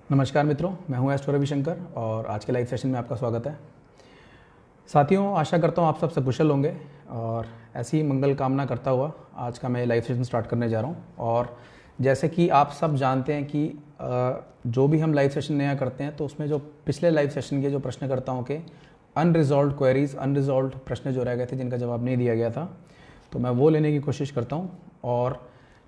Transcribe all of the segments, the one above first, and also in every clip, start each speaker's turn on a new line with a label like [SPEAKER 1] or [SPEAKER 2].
[SPEAKER 1] नमस्कार मित्रों, मैं हूं एस्ट्रो रविशंकर और आज के लाइव सेशन में आपका स्वागत है। साथियों, आशा करता हूं आप सब सकुशल होंगे और ऐसी ही मंगल कामना करता हुआ आज का मैं लाइव सेशन स्टार्ट करने जा रहा हूं। और जैसे कि आप सब जानते हैं कि जो भी हम लाइव सेशन नया करते हैं तो उसमें जो पिछले लाइव सेशन के जो प्रश्नकर्ताओं के अनरिजॉल्व क्वेरीज, अनरिजॉल्व प्रश्न जो रह गए थे जिनका जवाब नहीं दिया गया था, तो मैं वो लेने की कोशिश करता हूँ। और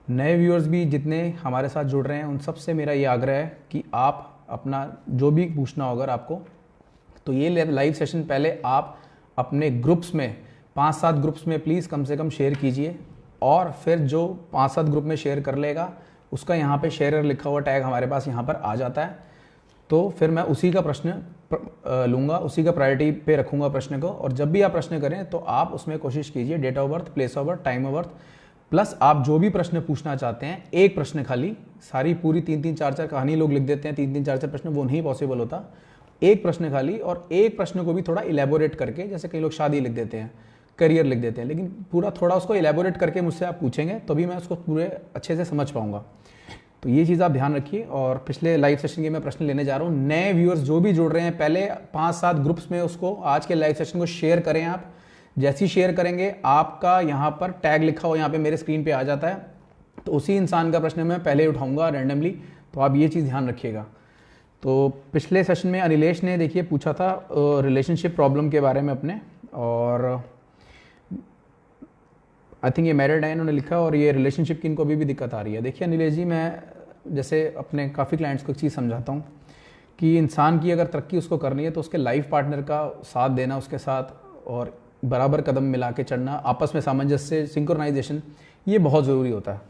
[SPEAKER 1] नए व्यूअर्स भी जितने हमारे साथ जुड़ रहे हैं उन सब से मेरा ये आग्रह है कि आप अपना जो भी पूछना होगा आपको, तो ये लाइव सेशन पहले आप अपने ग्रुप्स में 5-7 ग्रुप्स में प्लीज़ कम से कम शेयर कीजिए। और फिर जो 5-7 ग्रुप में शेयर कर लेगा उसका यहाँ पे शेयरर लिखा हुआ टैग हमारे पास यहाँ पर आ जाता है, तो फिर मैं उसी का प्रश्न लूँगा, उसी का प्रायोरिटी पे रखूँगा प्रश्न को। और जब भी आप प्रश्न करें तो आप उसमें कोशिश कीजिए date of birth, place of birth, time of birth plus आप जो भी प्रश्न पूछना चाहते हैं, एक प्रश्न खाली, सारी पूरी 3-3, 4-4 कहानी लोग लिख देते हैं, 3-3, 4-4 प्रश्न, वो नहीं पॉसिबल होता। एक प्रश्न खाली, और एक प्रश्न को भी थोड़ा इलेबोरेट करके, जैसे कई लोग शादी लिख देते हैं, करियर लिख देते हैं, लेकिन पूरा थोड़ा उसको इलेबोरेट करके मुझसे आप पूछेंगे तो भी मैं उसको पूरे अच्छे से समझ पाऊंगा। तो ये चीज़ आप ध्यान रखिए। और पिछले लाइव सेशन के मैं प्रश्न लेने जा रहा हूँ। नए व्यूअर्स जो भी जुड़ रहे हैं, पहले 5-7 ग्रुप्स में उसको आज के लाइव सेशन को शेयर करें। आप जैसे ही शेयर करेंगे आपका यहाँ पर टैग लिखा हुआ यहाँ पे मेरे स्क्रीन पे आ जाता है, तो उसी इंसान का प्रश्न मैं पहले उठाऊंगा रैंडमली, तो आप ये चीज़ ध्यान रखिएगा। तो पिछले सेशन में अनिलेश ने देखिए पूछा था रिलेशनशिप प्रॉब्लम के बारे में अपने, और आई थिंक ये मैरिड है इन्होंने लिखा, और ये रिलेशनशिप की इनको अभी भी दिक्कत आ रही है। देखिए अनिलेश जी, मैं जैसे अपने काफ़ी क्लाइंट्स को एक चीज़ समझाता हूँ कि इंसान की अगर तरक्की उसको करनी है तो उसके लाइफ पार्टनर का साथ देना उसके साथ, और बराबर कदम मिला के चढ़ना, आपस में सामंजस्य, सिंक्रोनाइजेशन, ये बहुत ज़रूरी होता है।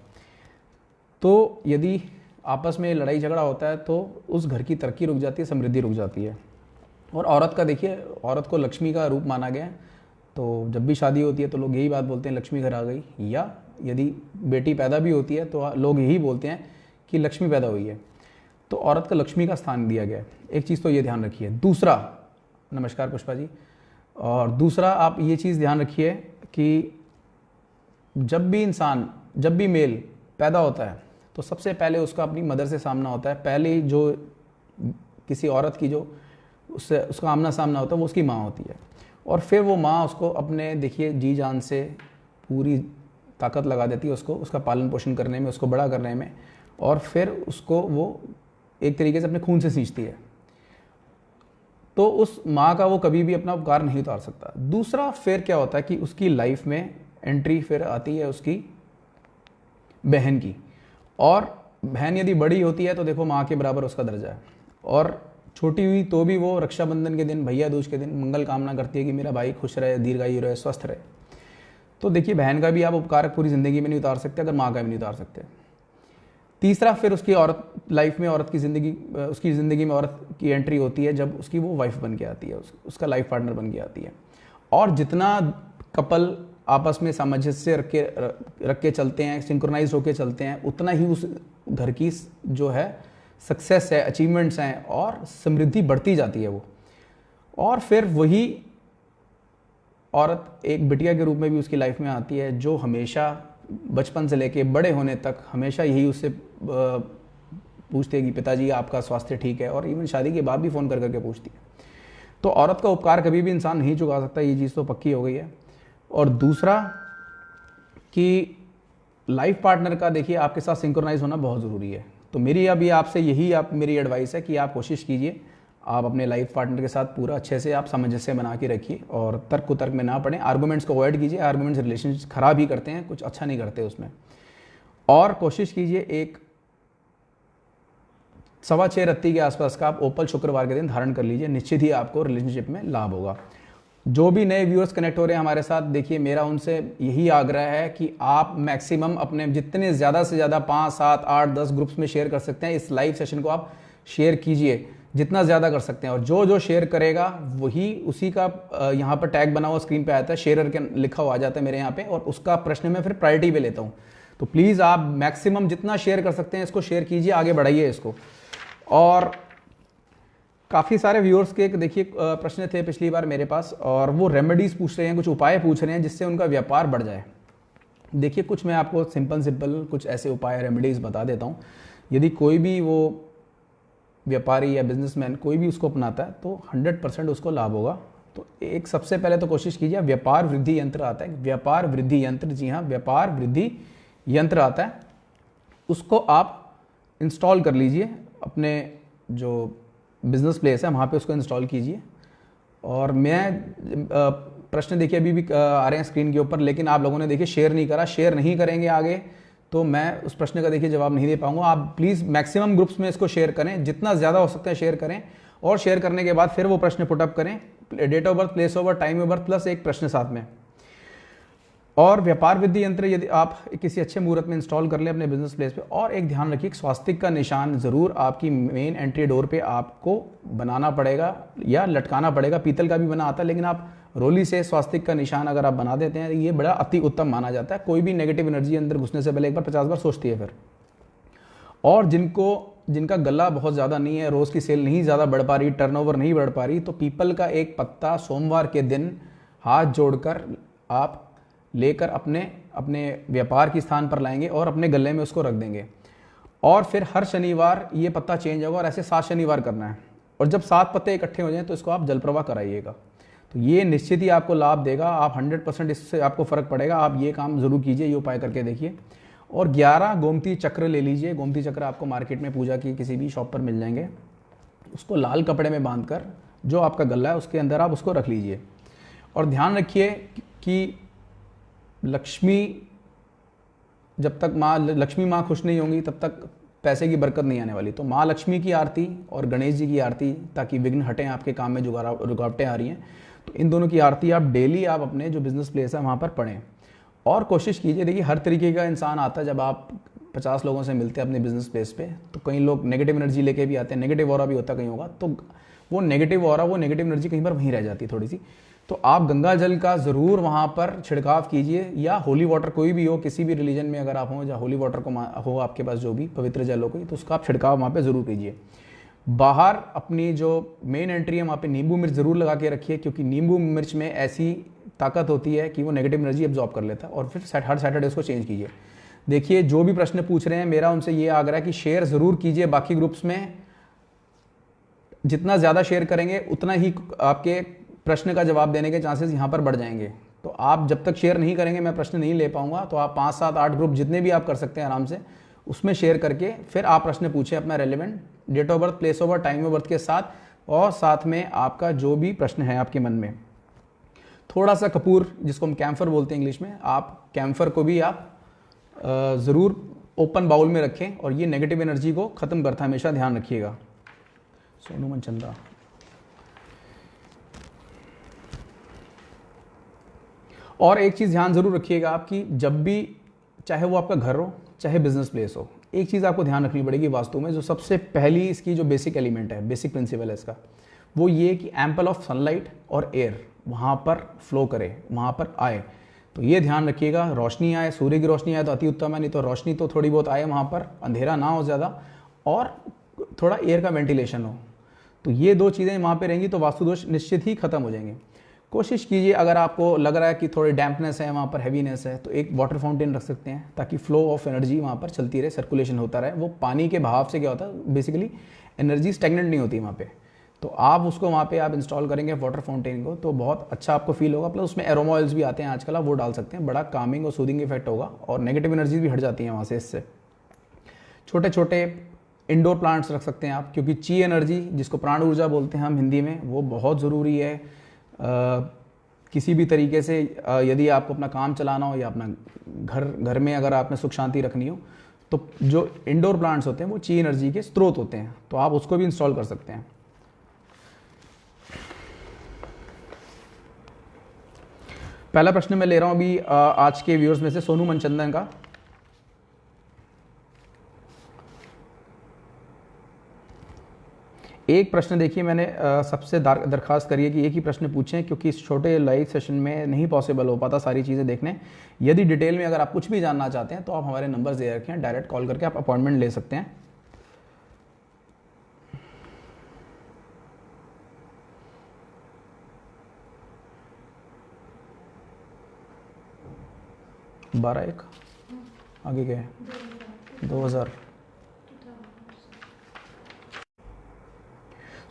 [SPEAKER 1] तो यदि आपस में लड़ाई झगड़ा होता है तो उस घर की तरक्की रुक जाती है, समृद्धि रुक जाती है। और औरत का देखिए, औरत को लक्ष्मी का रूप माना गया है, तो जब भी शादी होती है तो लोग यही बात बोलते हैं लक्ष्मी घर आ गई, या यदि बेटी पैदा भी होती है तो लोग यही बोलते हैं कि लक्ष्मी पैदा हुई है। तो औरत का लक्ष्मी का स्थान दिया गया है, एक चीज़ तो ये ध्यान रखिए। दूसरा, नमस्कार पुष्पा जी, और दूसरा आप ये चीज़ ध्यान रखिए कि जब भी मेल पैदा होता है तो सबसे पहले उसका अपनी मदर से सामना होता है। पहले जो किसी औरत की जो उससे उसका आमना सामना होता है वो उसकी माँ होती है, और फिर वो माँ उसको अपने देखिए जी जान से पूरी ताकत लगा देती है उसको, उसका पालन पोषण करने में, उसको बड़ा करने में, और फिर उसको वो एक तरीके से अपने खून से सींचती है। तो उस माँ का वो कभी भी अपना उपकार नहीं उतार सकता। दूसरा फिर क्या होता है कि उसकी लाइफ में एंट्री फिर आती है उसकी बहन की, और बहन यदि बड़ी होती है तो देखो माँ के बराबर उसका दर्जा है, और छोटी हुई तो भी वो रक्षाबंधन के दिन, भैया दूज के दिन मंगल कामना करती है कि मेरा भाई खुश रहे, दीर्घायु रहे, स्वस्थ रहे। तो देखिए बहन का भी आप उपकार पूरी ज़िंदगी में नहीं उतार सकते अगर माँ का भी नहीं उतार सकते। तीसरा फिर उसकी औरत लाइफ में, औरत की ज़िंदगी, उसकी ज़िंदगी में औरत की एंट्री होती है जब उसकी वो वाइफ बन के आती है, उसका लाइफ पार्टनर बन के आती है। और जितना कपल आपस में सामंजस्य रख के चलते हैं, सिंक्रोनाइज होकर चलते हैं, उतना ही उस घर की जो है सक्सेस है, अचीवमेंट्स हैं, और समृद्धि बढ़ती जाती है वो। और फिर वही औरत एक बिटिया के रूप में भी उसकी लाइफ में आती है, जो हमेशा बचपन से लेके बड़े होने तक हमेशा यही उससे पूछती है कि पिताजी आपका स्वास्थ्य ठीक है, और इवन शादी के बाद भी फ़ोन कर करके पूछती है। तो औरत का उपकार कभी भी इंसान नहीं चुका सकता, ये चीज़ तो पक्की हो गई है। और दूसरा कि लाइफ पार्टनर का देखिए आपके साथ सिंक्रोनाइज होना बहुत ज़रूरी है। तो मेरी अभी आपसे यही मेरी एडवाइस है कि आप कोशिश कीजिए, आप अपने लाइफ पार्टनर के साथ पूरा अच्छे से आप सामंजस्य बना के रखिए, और तर्क कुतर्क में ना पड़े, आर्गूमेंट्स को अवॉइड कीजिए। आर्गूमेंट्स रिलेशनशिप खराब ही करते हैं, कुछ अच्छा नहीं करते उसमें। और कोशिश कीजिए एक 6:15 रत्ती के आसपास का आप ओपल शुक्रवार के दिन धारण कर लीजिए, निश्चित ही आपको रिलेशनशिप में लाभ होगा। जो भी नए व्यूअर्स कनेक्ट हो रहे हैं हमारे साथ, देखिए मेरा उनसे यही आग्रह है कि आप मैक्सिमम अपने जितने ज़्यादा से ज़्यादा 5, 7, 8, 10 ग्रुप्स में शेयर कर सकते हैं। इस लाइव सेशन को आप शेयर कीजिए जितना ज़्यादा कर सकते हैं, और जो जो शेयर करेगा वही उसी का यहाँ पर टैग बना हुआ स्क्रीन पे आता है, शेयरर के लिखा हुआ आ जाता है मेरे यहाँ पे, और उसका प्रश्न मैं फिर प्रायोरिटी पे लेता हूँ। तो प्लीज़ आप मैक्सिमम जितना शेयर कर सकते हैं इसको शेयर कीजिए, आगे बढ़ाइए इसको। और काफ़ी सारे व्यूअर्स के देखिए प्रश्न थे पिछली बार मेरे पास, और वो रेमेडीज़ पूछ रहे हैं, कुछ उपाय पूछ रहे हैं जिससे उनका व्यापार बढ़ जाए। देखिए कुछ मैं आपको सिंपल कुछ ऐसे उपाय, रेमेडीज़ बता देता हूँ। यदि कोई भी वो व्यापारी या बिजनेसमैन कोई भी उसको अपनाता है तो 100% उसको लाभ होगा। तो एक सबसे पहले तो कोशिश कीजिए, व्यापार वृद्धि यंत्र आता है, व्यापार वृद्धि यंत्र, जी हाँ व्यापार वृद्धि यंत्र आता है, उसको आप इंस्टॉल कर लीजिए अपने जो बिजनेस प्लेस है वहाँ पे उसको इंस्टॉल कीजिए। और मैं प्रश्न देखिए अभी भी आ रहे हैं स्क्रीन के ऊपर, लेकिन आप लोगों ने देखिए शेयर नहीं करा, शेयर नहीं करेंगे आगे तो मैं उस प्रश्न का देखिए जवाब नहीं दे पाऊंगा। आप प्लीज़ मैक्सिमम ग्रुप्स में इसको शेयर करें, जितना ज़्यादा हो सकता है शेयर करें, और शेयर करने के बाद फिर वो प्रश्न पुटअप करें, date of birth, place of birth, time of birth plus एक प्रश्न साथ में। और व्यापार वृद्धि यंत्र यदि आप किसी अच्छे मुहूर्त में इंस्टॉल कर लें अपने बिजनेस प्लेस पे। और एक ध्यान रखिए, स्वास्तिक का निशान ज़रूर आपकी मेन एंट्री डोर पे आपको बनाना पड़ेगा या लटकाना पड़ेगा। पीतल का भी बना आता है, लेकिन आप रोली से स्वास्तिक का निशान अगर आप बना देते हैं ये बड़ा अति उत्तम माना जाता है। कोई भी नेगेटिव एनर्जी अंदर घुसने से पहले एक बार 50 बार सोचती है फिर। और जिनका गला बहुत ज़्यादा नहीं है, रोज़ की सेल नहीं ज़्यादा बढ़ पा रही, टर्नओवर नहीं बढ़ पा रही, तो पीपल का एक पत्ता सोमवार के दिन हाथ जोड़कर आप लेकर अपने व्यापार के स्थान पर लाएंगे और अपने गले में उसको रख देंगे। और फिर हर शनिवार ये पत्ता चेंज होगा और ऐसे 7 शनिवार करना है। और जब 7 पत्ते इकट्ठे हो जाएं तो इसको आप जल प्रवाह कराइएगा, तो ये निश्चित ही आपको लाभ देगा। आप 100% इससे आपको फ़र्क पड़ेगा। आप ये काम ज़रूर कीजिए, ये उपाय करके देखिए। और 11 गोमती चक्र ले लीजिए। गोमती चक्र आपको मार्केट में पूजा की किसी भी शॉप पर मिल जाएंगे। उसको लाल कपड़े में बांधकर जो आपका गला है उसके अंदर आप उसको रख लीजिए। और ध्यान रखिए कि लक्ष्मी जब तक लक्ष्मी माँ खुश नहीं होंगी तब तक पैसे की बरकत नहीं आने वाली। तो माँ लक्ष्मी की आरती और गणेश जी की आरती, ताकि विघ्न हटें आपके काम में, जो रुकावटें आ रही हैं, तो इन दोनों की आरती आप डेली आप अपने जो बिज़नेस प्लेस है वहाँ पर पढ़ें। और कोशिश कीजिए, देखिए हर तरीके का इंसान आता है। जब आप 50 लोगों से मिलते हैं अपने बिजनेस प्लेस पे, तो कई लोग नेगेटिव एनर्जी लेके भी आते हैं, नेगेटिव ऑरा भी होता है कहीं होगा, तो वो नेगेटिव ऑरा, वो नेगेटिव एनर्जी कहीं पर वहीं रह जाती है थोड़ी सी। तो आप गंगा जल का ज़रूर वहाँ पर छिड़काव कीजिए, या होली वाटर कोई भी हो, किसी भी रिलीजन में अगर आप हों या होली वाटर को हो आपके पास, जो भी पवित्र जल हो कोई, तो उसका आप छिड़काव वहाँ पे ज़रूर कीजिए। बाहर अपनी जो मेन एंट्री है वहाँ पे नींबू मिर्च ज़रूर लगा के रखिए, क्योंकि नींबू मिर्च में ऐसी ताकत होती है कि वो नेगेटिव एनर्जी एब्जॉर्ब कर लेता है। और फिर हर सैटरडे उसको चेंज कीजिए। देखिए जो भी प्रश्न पूछ रहे हैं, मेरा उनसे ये आग्रह है कि शेयर ज़रूर कीजिए बाकी ग्रुप्स में। जितना ज़्यादा शेयर करेंगे उतना ही आपके प्रश्न का जवाब देने के चांसेस यहाँ पर बढ़ जाएंगे। तो आप जब तक शेयर नहीं करेंगे मैं प्रश्न नहीं ले पाऊंगा। तो आप 5, 7, 8 ग्रुप जितने भी आप कर सकते हैं आराम से, उसमें शेयर करके फिर आप प्रश्न पूछें अपना relevant date of birth, place of birth, time of birth के साथ, और साथ में आपका जो भी प्रश्न है आपके मन में। थोड़ा सा कपूर, जिसको हम कैम्फर बोलते हैं इंग्लिश में, आप कैम्फर को भी आप ज़रूर ओपन बाउल में रखें, और ये नेगेटिव एनर्जी को ख़त्म करता है, हमेशा ध्यान रखिएगा। सोनू मनचंदा। और एक चीज़ ध्यान ज़रूर रखिएगा आप, कि जब भी, चाहे वो आपका घर हो चाहे बिजनेस प्लेस हो, एक चीज़ आपको ध्यान रखनी पड़ेगी वास्तु में। जो सबसे पहली इसकी जो बेसिक एलिमेंट है, बेसिक प्रिंसिपल है इसका, वो ये कि एम्पल ऑफ सनलाइट और एयर वहाँ पर फ्लो करे, वहाँ पर आए। तो ये ध्यान रखिएगा, रोशनी आए, सूर्य की रोशनी आए तो अति उत्तम है, नहीं तो रोशनी तो थोड़ी बहुत आए वहाँ पर, अंधेरा ना हो ज़्यादा, और थोड़ा एयर का वेंटिलेशन हो। तो ये 2 चीज़ें वहाँ पे रहेंगी तो वास्तु दोष निश्चित ही खत्म हो जाएंगे। कोशिश कीजिए, अगर आपको लग रहा है कि थोड़ी डैम्पनेस है वहाँ पर, हैवीनेस है, तो एक वाटर फाउंटेन रख सकते हैं, ताकि फ्लो ऑफ एनर्जी वहाँ पर चलती रहे, सर्कुलेशन होता रहे। वो पानी के बहाव से क्या होता है, बेसिकली एनर्जी स्टैग्नेंट नहीं होती वहाँ पे। तो आप उसको वहाँ पे आप इंस्टॉल करेंगे वाटर फाउंटेन को, तो बहुत अच्छा आपको फील होगा। प्लस उसमें एरोमा ऑयल्स भी आते हैं आजकल, आप वो डाल सकते हैं, बड़ा कामिंग और सूदिंग इफेक्ट होगा, और नेगेटिव एनर्जी भी हट जाती है वहाँ से इससे। छोटे छोटे इंडोर प्लांट्स रख सकते हैं आप, क्योंकि ची एनर्जी, जिसको प्राण ऊर्जा बोलते हैं हम हिंदी में, वो बहुत ज़रूरी है। किसी भी तरीके से यदि आपको अपना काम चलाना हो या अपना घर में अगर आपने सुख शांति रखनी हो, तो जो इंडोर प्लांट्स होते हैं वो ची एनर्जी के स्रोत होते हैं, तो आप उसको भी इंस्टॉल कर सकते हैं। पहला प्रश्न मैं ले रहा हूं अभी आज के व्यूअर्स में से, सोनू मनचंदन का। एक प्रश्न देखिए, मैंने सबसे दरखास्त करी है कि एक ही प्रश्न पूछें, क्योंकि इस छोटे लाइव सेशन में नहीं पॉसिबल हो पाता सारी चीज़ें देखने। यदि डिटेल में अगर आप कुछ भी जानना चाहते हैं तो आप हमारे नंबर दे रखें, डायरेक्ट कॉल करके आप अपॉइंटमेंट ले सकते हैं। बारह एक आगे गए 2000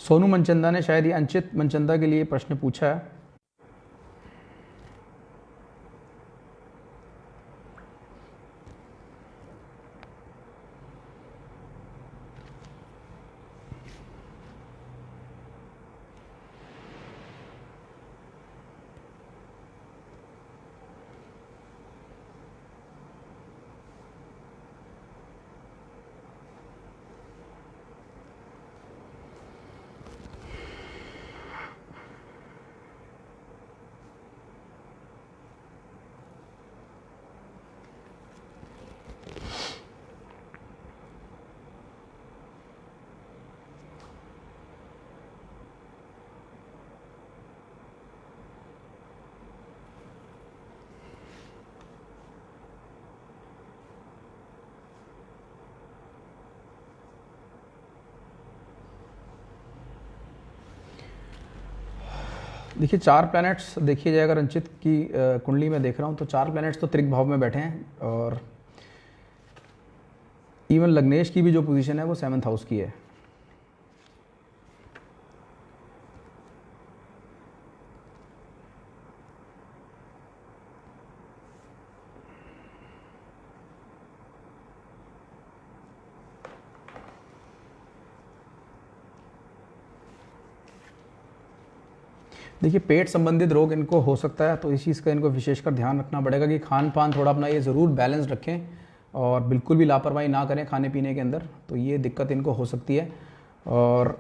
[SPEAKER 1] सोनू मनचंदा ने शायद ये अंचित मनचंदा के लिए प्रश्न पूछा है। देखिए 4 प्लैनेट्स देखिए जाए अगर रंचित की कुंडली में देख रहा हूँ तो 4 प्लैनेट्स तो त्रिक भाव में बैठे हैं, और इवन लग्नेश की भी जो पोजीशन है वो 7th हाउस की है। देखिए पेट संबंधित रोग इनको हो सकता है, तो इस चीज़ का इनको विशेषकर ध्यान रखना पड़ेगा कि खान पान थोड़ा अपना ये ज़रूर बैलेंस रखें और बिल्कुल भी लापरवाही ना करें खाने पीने के अंदर, तो ये दिक्कत इनको हो सकती है। और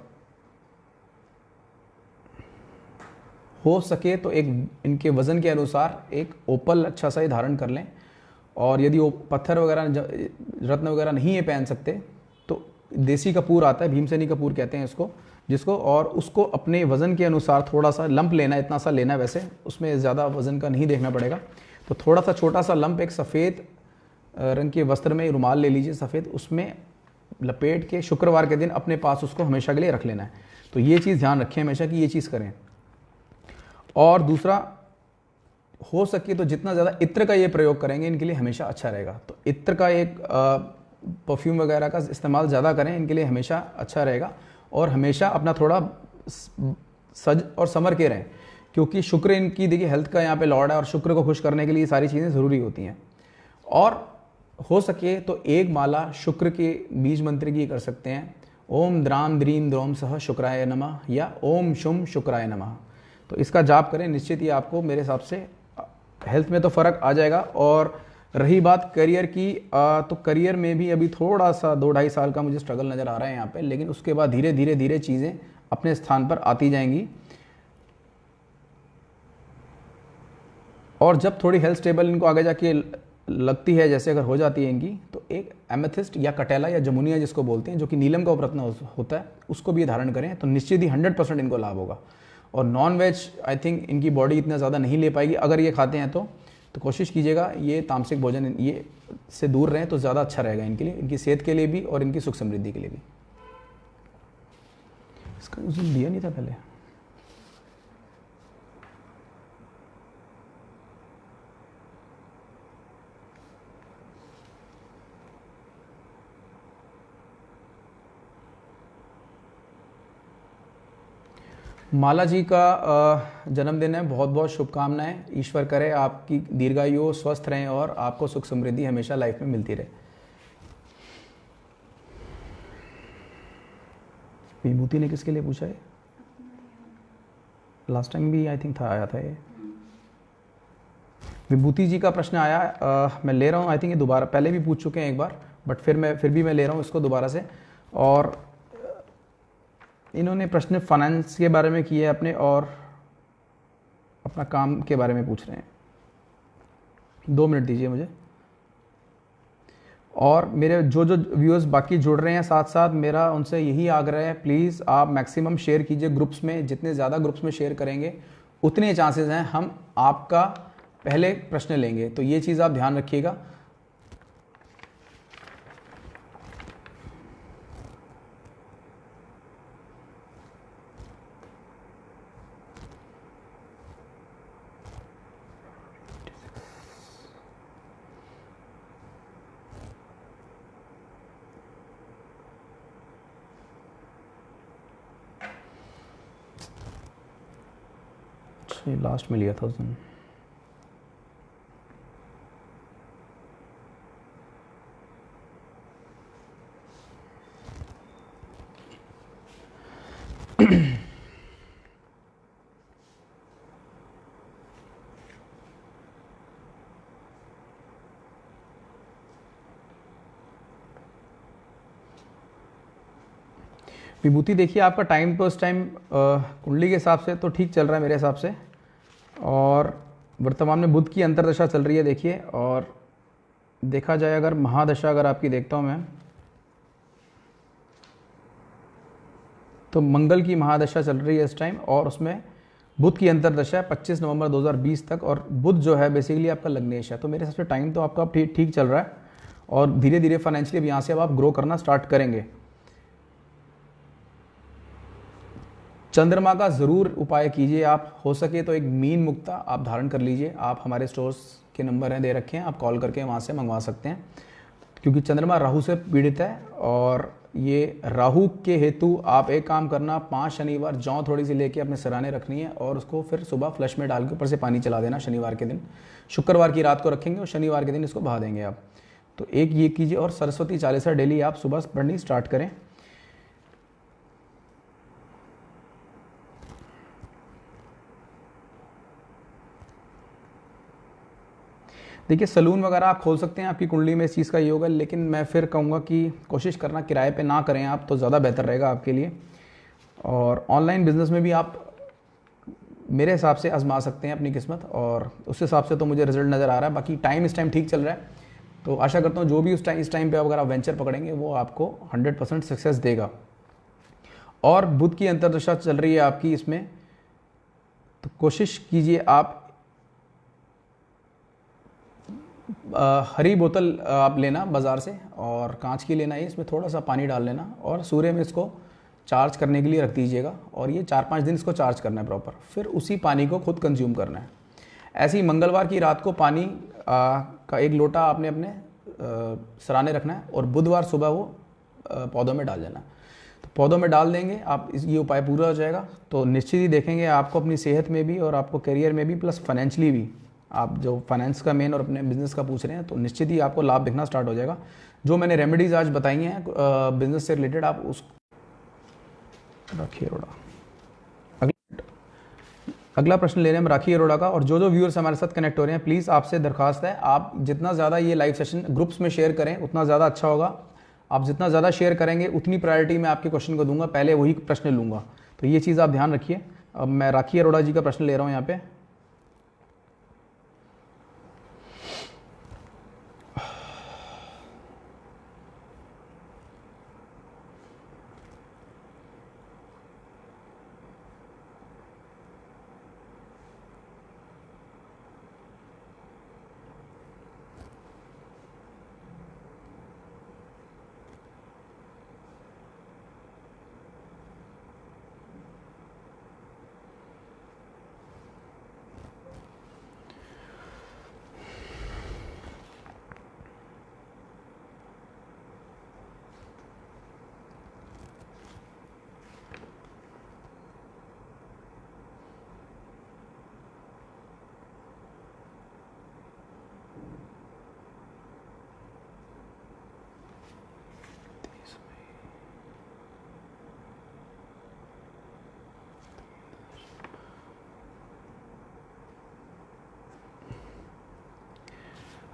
[SPEAKER 1] हो सके तो एक इनके वज़न के अनुसार एक ओपल अच्छा सा ही धारण कर लें, और यदि वो पत्थर वगैरह रत्न वगैरह नहीं है पहन सकते तो देसी कपूर आता है, भीमसेनी कपूर कहते हैं इसको, जिसको, और उसको अपने वज़न के अनुसार थोड़ा सा लंप लेना है, इतना सा लेना है, वैसे उसमें ज़्यादा वज़न का नहीं देखना पड़ेगा, तो थोड़ा सा छोटा सा लंप एक सफ़ेद रंग के वस्त्र में रुमाल ले लीजिए सफ़ेद, उसमें लपेट के शुक्रवार के दिन अपने पास उसको हमेशा के लिए रख लेना है। तो ये चीज़ ध्यान रखें हमेशा कि ये चीज़ करें। और दूसरा, हो सके तो जितना ज़्यादा इत्र का ये प्रयोग करेंगे इनके लिए हमेशा अच्छा रहेगा। तो इत्र का एक परफ्यूम वगैरह का इस्तेमाल ज़्यादा करें, इनके लिए हमेशा अच्छा रहेगा। और हमेशा अपना थोड़ा सज और संवर के रहें, क्योंकि शुक्र इनकी देखिए हेल्थ का यहाँ पे लॉर्ड है, और शुक्र को खुश करने के लिए सारी चीज़ें ज़रूरी होती हैं। और हो सके तो एक माला शुक्र के बीज मंत्र की कर सकते हैं, ओम द्राम द्रीम द्रोम सह शुक्राय नमः या ओम शुम शुक्राय नमः। तो इसका जाप करें, निश्चित ही आपको मेरे हिसाब से हेल्थ में तो फ़र्क आ जाएगा। और रही बात करियर की, तो करियर में भी अभी थोड़ा सा 2-2.5 साल का मुझे स्ट्रगल नज़र आ रहा है यहाँ पे, लेकिन उसके बाद धीरे धीरे धीरे चीज़ें अपने स्थान पर आती जाएंगी। और जब थोड़ी हेल्थ स्टेबल इनको आगे जाके लगती है, जैसे अगर हो जाती है इनकी, तो एक एमेथिस्ट या कटेला या जमुनिया जिसको बोलते हैं, जो कि नीलम का उपरत्न होता है, उसको भी धारण करें तो निश्चित ही 100% इनको लाभ होगा। और नॉन वेज आई थिंक इनकी बॉडी इतना ज़्यादा नहीं ले पाएगी, अगर ये खाते हैं तो कोशिश कीजिएगा ये तामसिक भोजन ये से दूर रहें तो ज़्यादा अच्छा रहेगा इनके लिए, इनकी सेहत के लिए भी और इनकी सुख समृद्धि के लिए भी। इसका उस दिन दिया नहीं था पहले। माला जी का जन्मदिन है, बहुत बहुत शुभकामनाएं। ईश्वर करे आपकी दीर्घायु, स्वस्थ रहें और आपको सुख समृद्धि हमेशा लाइफ में मिलती रहे। विभूति ने किसके लिए पूछा है? लास्ट टाइम भी आई थिंक था, आया था ये। विभूति जी का प्रश्न आया, मैं ले रहा हूँ, आई थिंक ये दोबारा पहले भी पूछ चुके हैं एक बार, बट फिर भी मैं ले रहा हूँ इसको दोबारा से। और इन्होंने प्रश्न फाइनेंस के बारे में किए अपने, और अपना काम के बारे में पूछ रहे हैं। 2 मिनट दीजिए मुझे। और मेरे जो व्यूअर्स बाकी जुड़ रहे हैं साथ साथ, मेरा उनसे यही आग्रह है, प्लीज़ आप मैक्सिमम शेयर कीजिए ग्रुप्स में। जितने ज़्यादा ग्रुप्स में शेयर करेंगे उतने चांसेस हैं हम आपका पहले प्रश्न लेंगे, तो ये चीज़ आप ध्यान रखिएगा। अच्छा, लास्ट में लिया था उस दिन। विभूति देखिए, आपका टाइम तो इस टाइम कुंडली के हिसाब से तो ठीक चल रहा है मेरे हिसाब से, और वर्तमान में बुध की अंतर्दशा चल रही है देखिए। और देखा जाए अगर महादशा अगर आपकी देखता हूँ मैं, तो मंगल की महादशा चल रही है इस टाइम, और उसमें बुध की अंतर्दशा है 25 नवंबर 2020 तक, और बुध जो है बेसिकली आपका लग्नेश है। तो मेरे हिसाब से टाइम तो आपका ठीक ठीक चल रहा है, और धीरे धीरे फाइनेंशियली अब यहाँ से अब आप ग्रो करना स्टार्ट करेंगे। चंद्रमा का ज़रूर उपाय कीजिए, आप हो सके तो एक मीन मुक्ता आप धारण कर लीजिए। आप हमारे स्टोर्स के नंबर हैं दे रखे हैं, आप कॉल करके वहाँ से मंगवा सकते हैं, क्योंकि चंद्रमा राहु से पीड़ित है। और ये राहु के हेतु आप एक काम करना, 5 शनिवार जौ थोड़ी सी लेके अपने सराहने रखनी है, और उसको फिर सुबह फ्लश में डाल के ऊपर से पानी चला देना शनिवार के दिन। शुक्रवार की रात को रखेंगे और शनिवार के दिन इसको बहा देंगे आप। तो एक ये कीजिए, और सरस्वती चालीसा डेली आप सुबह पढ़नी स्टार्ट करें। देखिए सलून वगैरह आप खोल सकते हैं, आपकी कुंडली में इस चीज़ का योग है, लेकिन मैं फिर कहूँगा कि कोशिश करना किराए पे ना करें आप, तो ज़्यादा बेहतर रहेगा आपके लिए। और ऑनलाइन बिजनेस में भी आप मेरे हिसाब से आजमा सकते हैं अपनी किस्मत, और उस हिसाब से तो मुझे रिजल्ट नज़र आ रहा है। बाकी टाइम इस टाइम ठीक चल रहा है, तो आशा करता हूँ जो भी इस टाइम पर अगर आप वेंचर पकड़ेंगे वो आपको 100% सक्सेस देगा। और बुध की अंतर्दशा चल रही है आपकी इसमें, तो कोशिश कीजिए आप हरी बोतल आप लेना बाज़ार से, और कांच की लेना है, इसमें थोड़ा सा पानी डाल लेना, और सूर्य में इसको चार्ज करने के लिए रख दीजिएगा, और ये 4-5 दिन इसको चार्ज करना है प्रॉपर, फिर उसी पानी को खुद कंज्यूम करना है। ऐसे ही मंगलवार की रात को पानी का 1 लोटा आपने अपने सराहने रखना है, और बुधवार सुबह वो पौधों में डाल देना। तो पौधों में डाल देंगे आप, ये उपाय पूरा हो जाएगा, तो निश्चित ही देखेंगे आपको अपनी सेहत में भी और आपको करियर में भी, प्लस फाइनेंशियली भी। आप जो फाइनेंस का मेन और अपने बिजनेस का पूछ रहे हैं, तो निश्चित ही आपको लाभ दिखना स्टार्ट हो जाएगा। जो मैंने रेमेडीज़ आज बताई हैं बिजनेस से रिलेटेड, आप उस राखी अरोड़ा। अगला प्रश्न ले रहे हैं हम राखी अरोड़ा का। और जो व्यूअर्स हमारे साथ कनेक्ट हो रहे हैं, प्लीज़ आपसे दरखास्त है, आप जितना ज़्यादा ये लाइव सेशन ग्रुप्स में शेयर करें उतना ज़्यादा अच्छा होगा। आप जितना ज़्यादा शेयर करेंगे उतनी प्रायोरिटी मैं आपके क्वेश्चन को दूंगा, पहले वही प्रश्न लूँगा, तो ये चीज़ आप ध्यान रखिए। अब मैं राखी अरोड़ा जी का प्रश्न ले रहा हूँ यहाँ पे।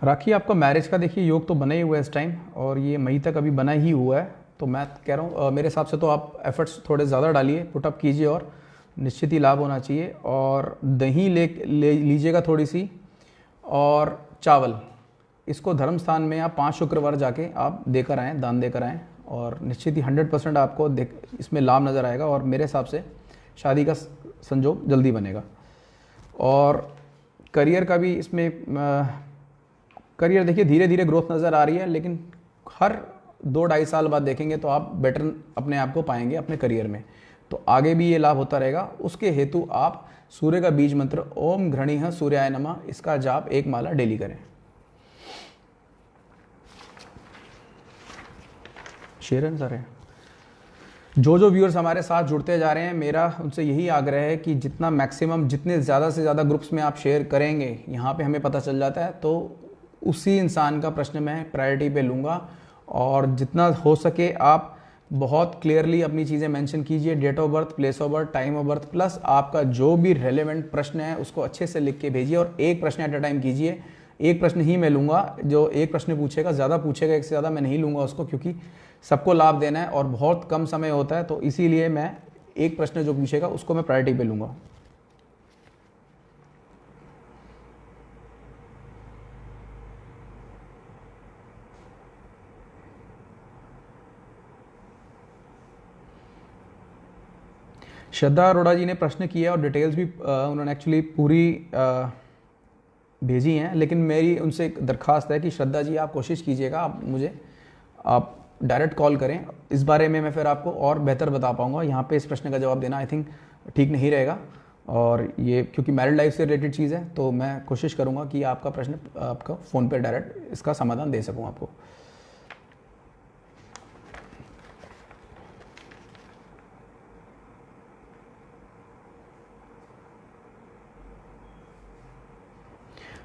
[SPEAKER 1] राखी आपका मैरिज का देखिए योग तो बना ही हुआ है इस टाइम, और ये मई तक अभी बना ही हुआ है। तो मैं कह रहा हूँ मेरे हिसाब से तो आप एफर्ट्स थोड़े ज़्यादा डालिए, पुटअप कीजिए, और निश्चित ही लाभ होना चाहिए। और दही ले लीजिएगा थोड़ी सी, और चावल, इसको धर्म स्थान में आप 5 शुक्रवार जाके आप देकर आएँ, दान देकर आएँ, और निश्चित ही 100% आपको इसमें लाभ नज़र आएगा। और मेरे हिसाब से शादी का संजोग जल्दी बनेगा। और करियर का भी इसमें करियर देखिए धीरे धीरे ग्रोथ नज़र आ रही है, लेकिन हर 2-2.5 साल बाद देखेंगे तो आप बेटर अपने आप को पाएंगे अपने करियर में, तो आगे भी ये लाभ होता रहेगा। उसके हेतु आप सूर्य का बीज मंत्र ओम घृणीः सूर्याय नमः, इसका जाप 1 माला डेली करें। शेरन सर है। जो जो व्यूअर्स हमारे साथ जुड़ते जा रहे हैं, मेरा उनसे यही आग्रह है कि जितना मैक्सिमम, जितने ज़्यादा से ज़्यादा ग्रुप्स में आप शेयर करेंगे, यहाँ पे हमें पता चल जाता है, तो उसी इंसान का प्रश्न मैं प्रायोरिटी पे लूँगा। और जितना हो सके आप बहुत क्लियरली अपनी चीज़ें मेंशन कीजिए, date of birth, place of birth, time of birth, plus आपका जो भी रेलेवेंट प्रश्न है उसको अच्छे से लिख के भेजिए, और एक प्रश्न एट अ टाइम कीजिए। एक प्रश्न ही मैं लूँगा, जो एक प्रश्न पूछेगा, ज़्यादा पूछेगा एक से ज़्यादा मैं नहीं लूँगा उसको, क्योंकि सबको लाभ देना है और बहुत कम समय होता है, तो इसीलिए मैं एक प्रश्न जो पूछेगा उसको मैं प्रायोरिटी पे लूँगा। श्रद्धा अरोड़ा जी ने प्रश्न किया और डिटेल्स भी उन्होंने एक्चुअली पूरी भेजी हैं, लेकिन मेरी उनसे एक दरख्वास्त है कि श्रद्धा जी आप कोशिश कीजिएगा, आप डायरेक्ट कॉल करें, इस बारे में मैं फिर आपको और बेहतर बता पाऊंगा। यहाँ पे इस प्रश्न का जवाब देना आई थिंक ठीक नहीं रहेगा, और ये क्योंकि मैरिड लाइफ से रिलेटेड चीज़ है, तो मैं कोशिश करूँगा कि आपका प्रश्न आपका फ़ोन पर डायरेक्ट इसका समाधान दे सकूँ आपको।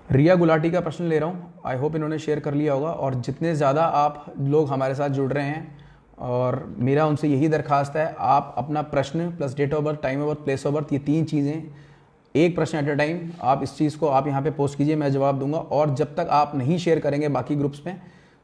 [SPEAKER 1] रिया गुलाटी का प्रश्न ले रहा हूँ, आई होप इन्होंने शेयर कर लिया होगा। और जितने ज़्यादा आप लोग हमारे साथ जुड़ रहे हैं, और मेरा उनसे यही दरखास्त है, आप अपना प्रश्न plus date of birth, time of birth, place of birth, ये 3 चीज़ें, एक प्रश्न एट अ टाइम, आप इस चीज़ को आप यहाँ पे पोस्ट कीजिए, मैं जवाब दूंगा। और जब तक आप नहीं शेयर करेंगे बाकी ग्रुप्स में,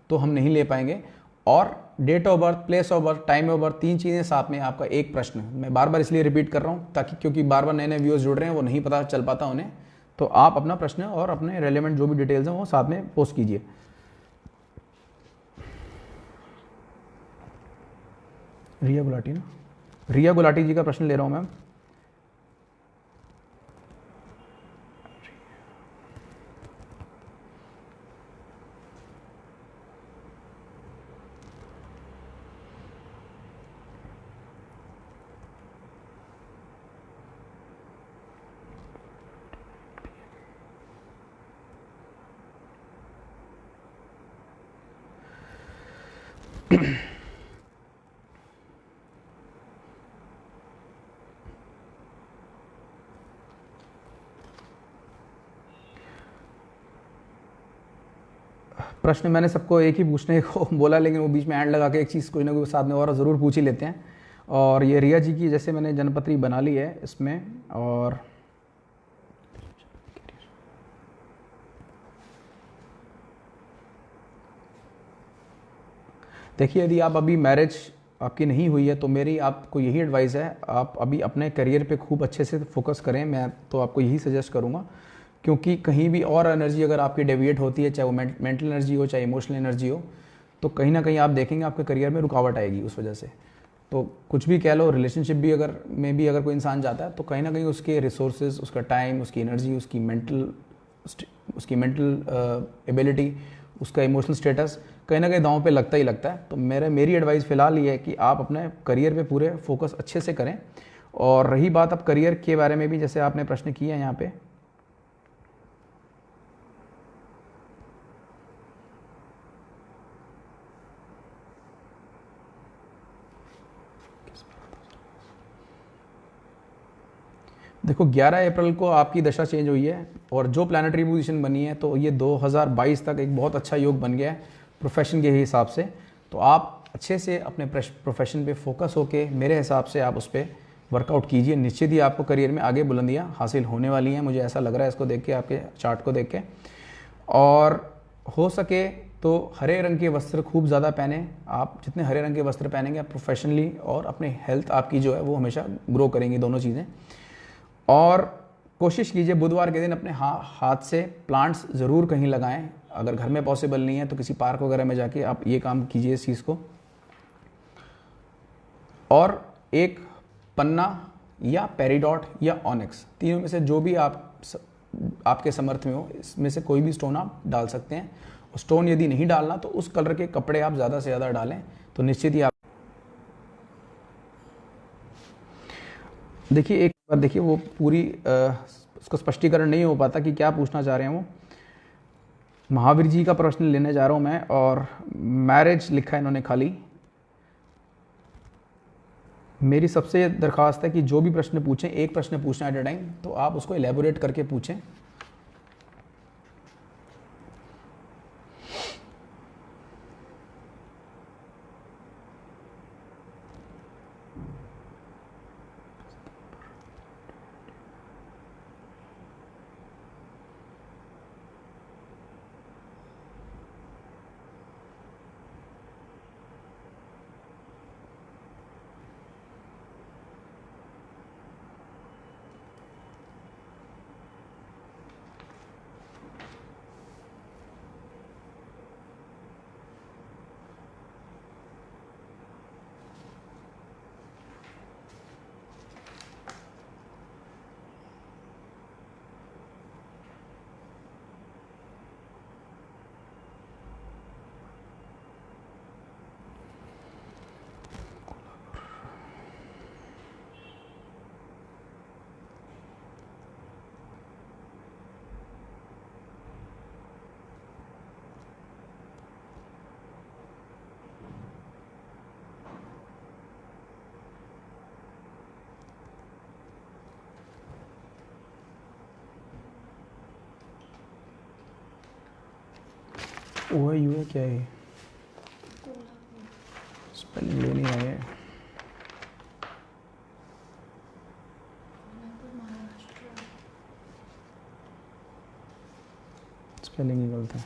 [SPEAKER 1] तो हम नहीं ले पाएंगे। और date of birth, place of birth, time of birth, 3 चीज़ें साथ में, आपका एक प्रश्न। मैं बार बार इसलिए रिपीट कर रहा हूँ ताकि, क्योंकि बार बार नए नए व्यूअर्स जुड़ रहे हैं, वो नहीं पता चल पाता उन्हें, तो आप अपना प्रश्न और अपने रेलेवेंट जो भी डिटेल्स हैं वो साथ में पोस्ट कीजिए। रिया गुलाटी ना, रिया गुलाटी जी का प्रश्न ले रहा हूं मैम। प्रश्न मैंने सबको एक ही पूछने को बोला, लेकिन वो बीच में एंड लगा के एक चीज़ कोई ना कोई साथ में और ज़रूर पूछ ही लेते हैं। और ये रिया जी की जैसे मैंने जन्मपत्री बना ली है इसमें, और देखिए, यदि आप अभी मैरिज आपकी नहीं हुई है, तो मेरी आपको यही एडवाइस है, आप अभी अपने करियर पे खूब अच्छे से फोकस करें। मैं तो आपको यही सजेस्ट करूँगा, क्योंकि कहीं भी और एनर्जी अगर आपकी डेविएट होती है, चाहे वो मेंटल एनर्जी हो, चाहे इमोशनल एनर्जी हो, तो कहीं ना कहीं आप देखेंगे आपके करियर में रुकावट आएगी उस वजह से। तो कुछ भी कह लो, रिलेशनशिप भी अगर कोई इंसान जाता है, तो कहीं ना कहीं उसके रिसोर्सेज, उसका टाइम, उसकी एनर्जी, उसकी मेंटल एबिलिटी, उसका इमोशनल स्टेटस कहीं ना कहीं दांव पे लगता ही लगता है। तो मेरी एडवाइस फ़िलहाल ये है कि आप अपने करियर पे पूरे फोकस अच्छे से करें। और रही बात अब करियर के बारे में भी, जैसे आपने प्रश्न किया यहाँ पे, देखो 11 अप्रैल को आपकी दशा चेंज हुई है, और जो प्लानिटरी पोजीशन बनी है, तो ये 2022 तक एक बहुत अच्छा योग बन गया है प्रोफेशन के हिसाब से। तो आप अच्छे से अपने प्रोफेशन पे फोकस होके, मेरे हिसाब से आप उस पर वर्कआउट कीजिए। निश्चित ही आपको करियर में आगे बुलंदियां हासिल होने वाली हैं, मुझे ऐसा लग रहा है इसको देख के, आपके चार्ट को देख के। और हो सके तो हरे रंग के वस्त्र खूब ज़्यादा पहने। आप जितने हरे रंग के वस्त्र पहनेंगे, आप प्रोफेशनली और अपने हेल्थ आपकी जो है वो हमेशा ग्रो करेंगी, दोनों चीज़ें। और कोशिश कीजिए बुधवार के दिन अपने हाथ से प्लांट्स ज़रूर कहीं लगाएं। अगर घर में पॉसिबल नहीं है तो किसी पार्क वगैरह में जाके आप ये काम कीजिए इस चीज़ को। और एक पन्ना या पेरिडॉट या ऑनिक्स, तीनों में से जो भी आपके समर्थ में हो, इसमें से कोई भी स्टोन आप डाल सकते हैं। स्टोन यदि नहीं डालना तो उस कलर के कपड़े आप ज़्यादा से ज़्यादा डालें, तो निश्चित ही आप देखिए, एक बार देखिए, वो पूरी उसको स्पष्टीकरण नहीं हो पाता कि क्या पूछना चाह रहे हैं वो। महावीर जी का प्रश्न लेने जा रहा हूं मैं, और मैरिज लिखा है इन्होंने खाली। मेरी सबसे दरख्वास्त है कि जो भी प्रश्न पूछें, एक प्रश्न पूछना एट अ टाइम, तो आप उसको एलेबोरेट करके पूछें। वो यू है क्या है, स्पेलिंग ले नहीं रहा है। स्पेलिंग ही गलत है।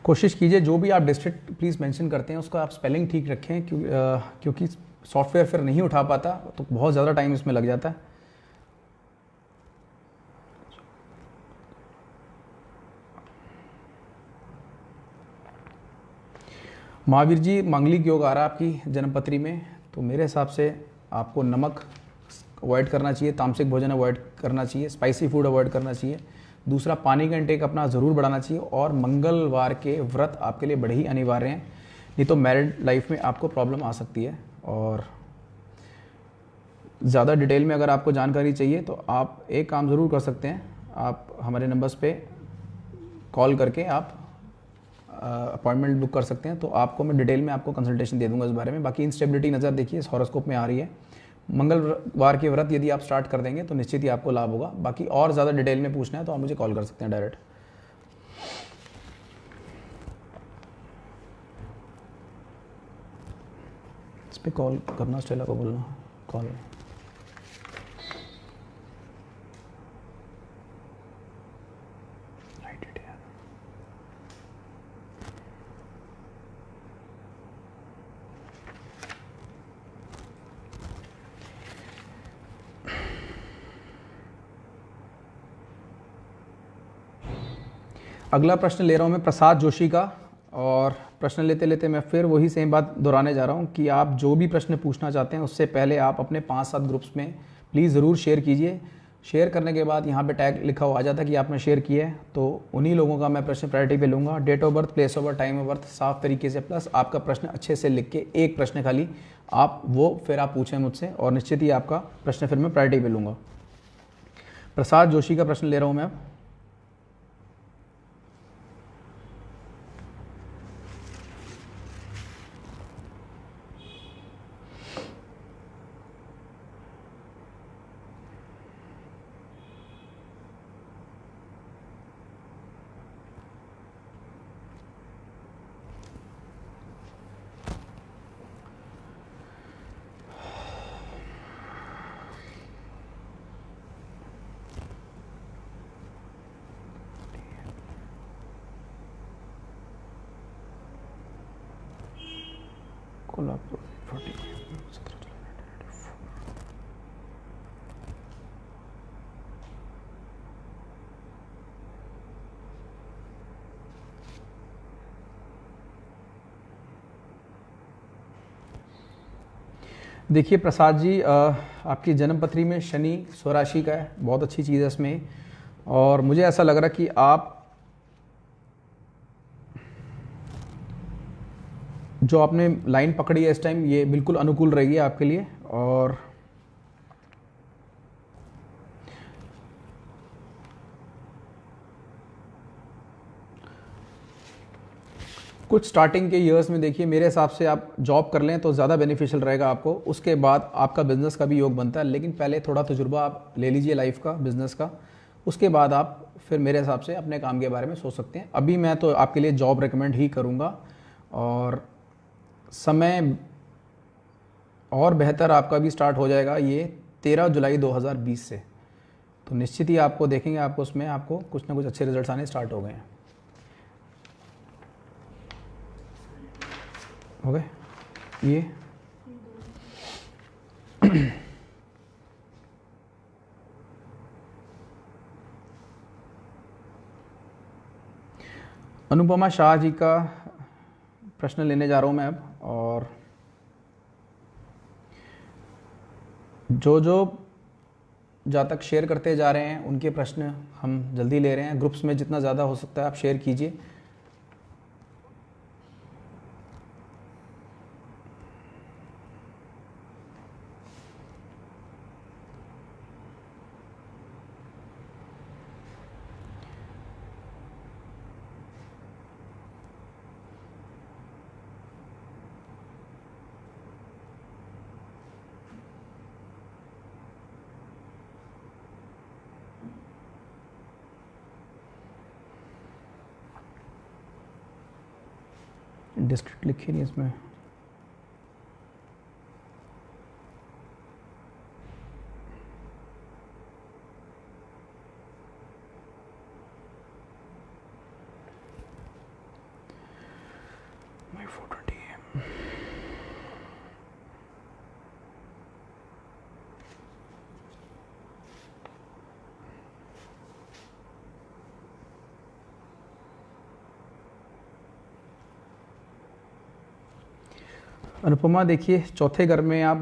[SPEAKER 1] कोशिश कीजिए जो भी आप डिस्ट्रिक्ट प्लीज़ मेंशन करते हैं उसको आप स्पेलिंग ठीक रखें, क्योंकि सॉफ्टवेयर फिर नहीं उठा पाता, तो बहुत ज़्यादा टाइम इसमें लग जाता है। महावीर जी, मांगलिक योग आ रहा है आपकी जन्मपत्री में, तो मेरे हिसाब से आपको नमक अवॉइड करना चाहिए, तामसिक भोजन अवॉइड करना चाहिए, स्पाइसी फूड अवॉइड करना चाहिए। दूसरा, पानी का इंटेक अपना ज़रूर बढ़ाना चाहिए, और मंगलवार के व्रत आपके लिए बड़े ही अनिवार्य हैं, नहीं तो मैरिड लाइफ में आपको प्रॉब्लम आ सकती है। और ज़्यादा डिटेल में अगर आपको जानकारी चाहिए तो आप एक काम ज़रूर कर सकते हैं, आप हमारे नंबर्स पे कॉल करके आप अपॉइंटमेंट बुक कर सकते हैं, तो आपको मैं डिटेल में आपको कंसल्टेशन दे दूंगा इस बारे में। बाकी इंस्टेबिलिटी नज़र देखिए इस हॉरोस्कोप में आ रही है। मंगलवार के व्रत यदि आप स्टार्ट कर देंगे तो निश्चित ही आपको लाभ होगा। बाकी और ज़्यादा डिटेल में पूछना है तो आप मुझे कॉल कर सकते हैं डायरेक्ट। इस पर कॉल करना, स्टेला को बोलना कॉल। अगला प्रश्न ले रहा हूँ मैं प्रसाद जोशी का, और प्रश्न लेते लेते मैं फिर वही सेम बात दोहराने जा रहा हूँ कि आप जो भी प्रश्न पूछना चाहते हैं उससे पहले आप अपने 5-7 ग्रुप्स में प्लीज़ ज़रूर शेयर कीजिए। शेयर करने के बाद यहाँ पे टैग लिखा हुआ आ जाता है कि आपने शेयर किया है, तो उन्हीं लोगों का मैं प्रश्न प्रायोरिटी पे लूँगा। Date of birth, place of birth, time of birth साफ तरीके से, प्लस आपका प्रश्न अच्छे से लिख के, एक प्रश्न खाली आप वो फिर आप पूछें मुझसे, और निश्चित ही आपका प्रश्न फिर मैं प्रायोरिटी पे लूँगा। प्रसाद जोशी का प्रश्न ले रहा हूँ मैं अब। कोल्हापुर 40 देखिए प्रसाद जी, आपकी जन्मपत्री में शनि स्वराशि का है, बहुत अच्छी चीज़ है इसमें। और मुझे ऐसा लग रहा कि आप जो आपने लाइन पकड़ी है इस टाइम, ये बिल्कुल अनुकूल रहेगी आपके लिए। और कुछ स्टार्टिंग के ईयर्स में देखिए मेरे हिसाब से आप जॉब कर लें तो ज़्यादा बेनिफिशियल रहेगा आपको, उसके बाद आपका बिज़नेस का भी योग बनता है, लेकिन पहले थोड़ा तजुर्बा आप ले लीजिए लाइफ का, बिज़नेस का, उसके बाद आप फिर मेरे हिसाब से अपने काम के बारे में सोच सकते हैं। अभी मैं तो आपके लिए जॉब रिकमेंड ही करूँगा, और समय और बेहतर आपका भी स्टार्ट हो जाएगा ये 13 जुलाई 2020 से, तो निश्चित ही आपको देखेंगे, आपको उसमें आपको कुछ ना कुछ अच्छे रिजल्ट्स आने स्टार्ट हो गए हैं। हो गए ये अनुपमा शाह जी का प्रश्न लेने जा रहा हूँ मैं अब, और जो जातक शेयर करते जा रहे हैं उनके प्रश्न हम जल्दी ले रहे हैं, ग्रुप्स में जितना ज़्यादा हो सकता है आप शेयर कीजिए। डिस्ट्रिक्ट लिखी नहीं इसमें। My 420 अनुपमा, देखिए चौथे घर में आप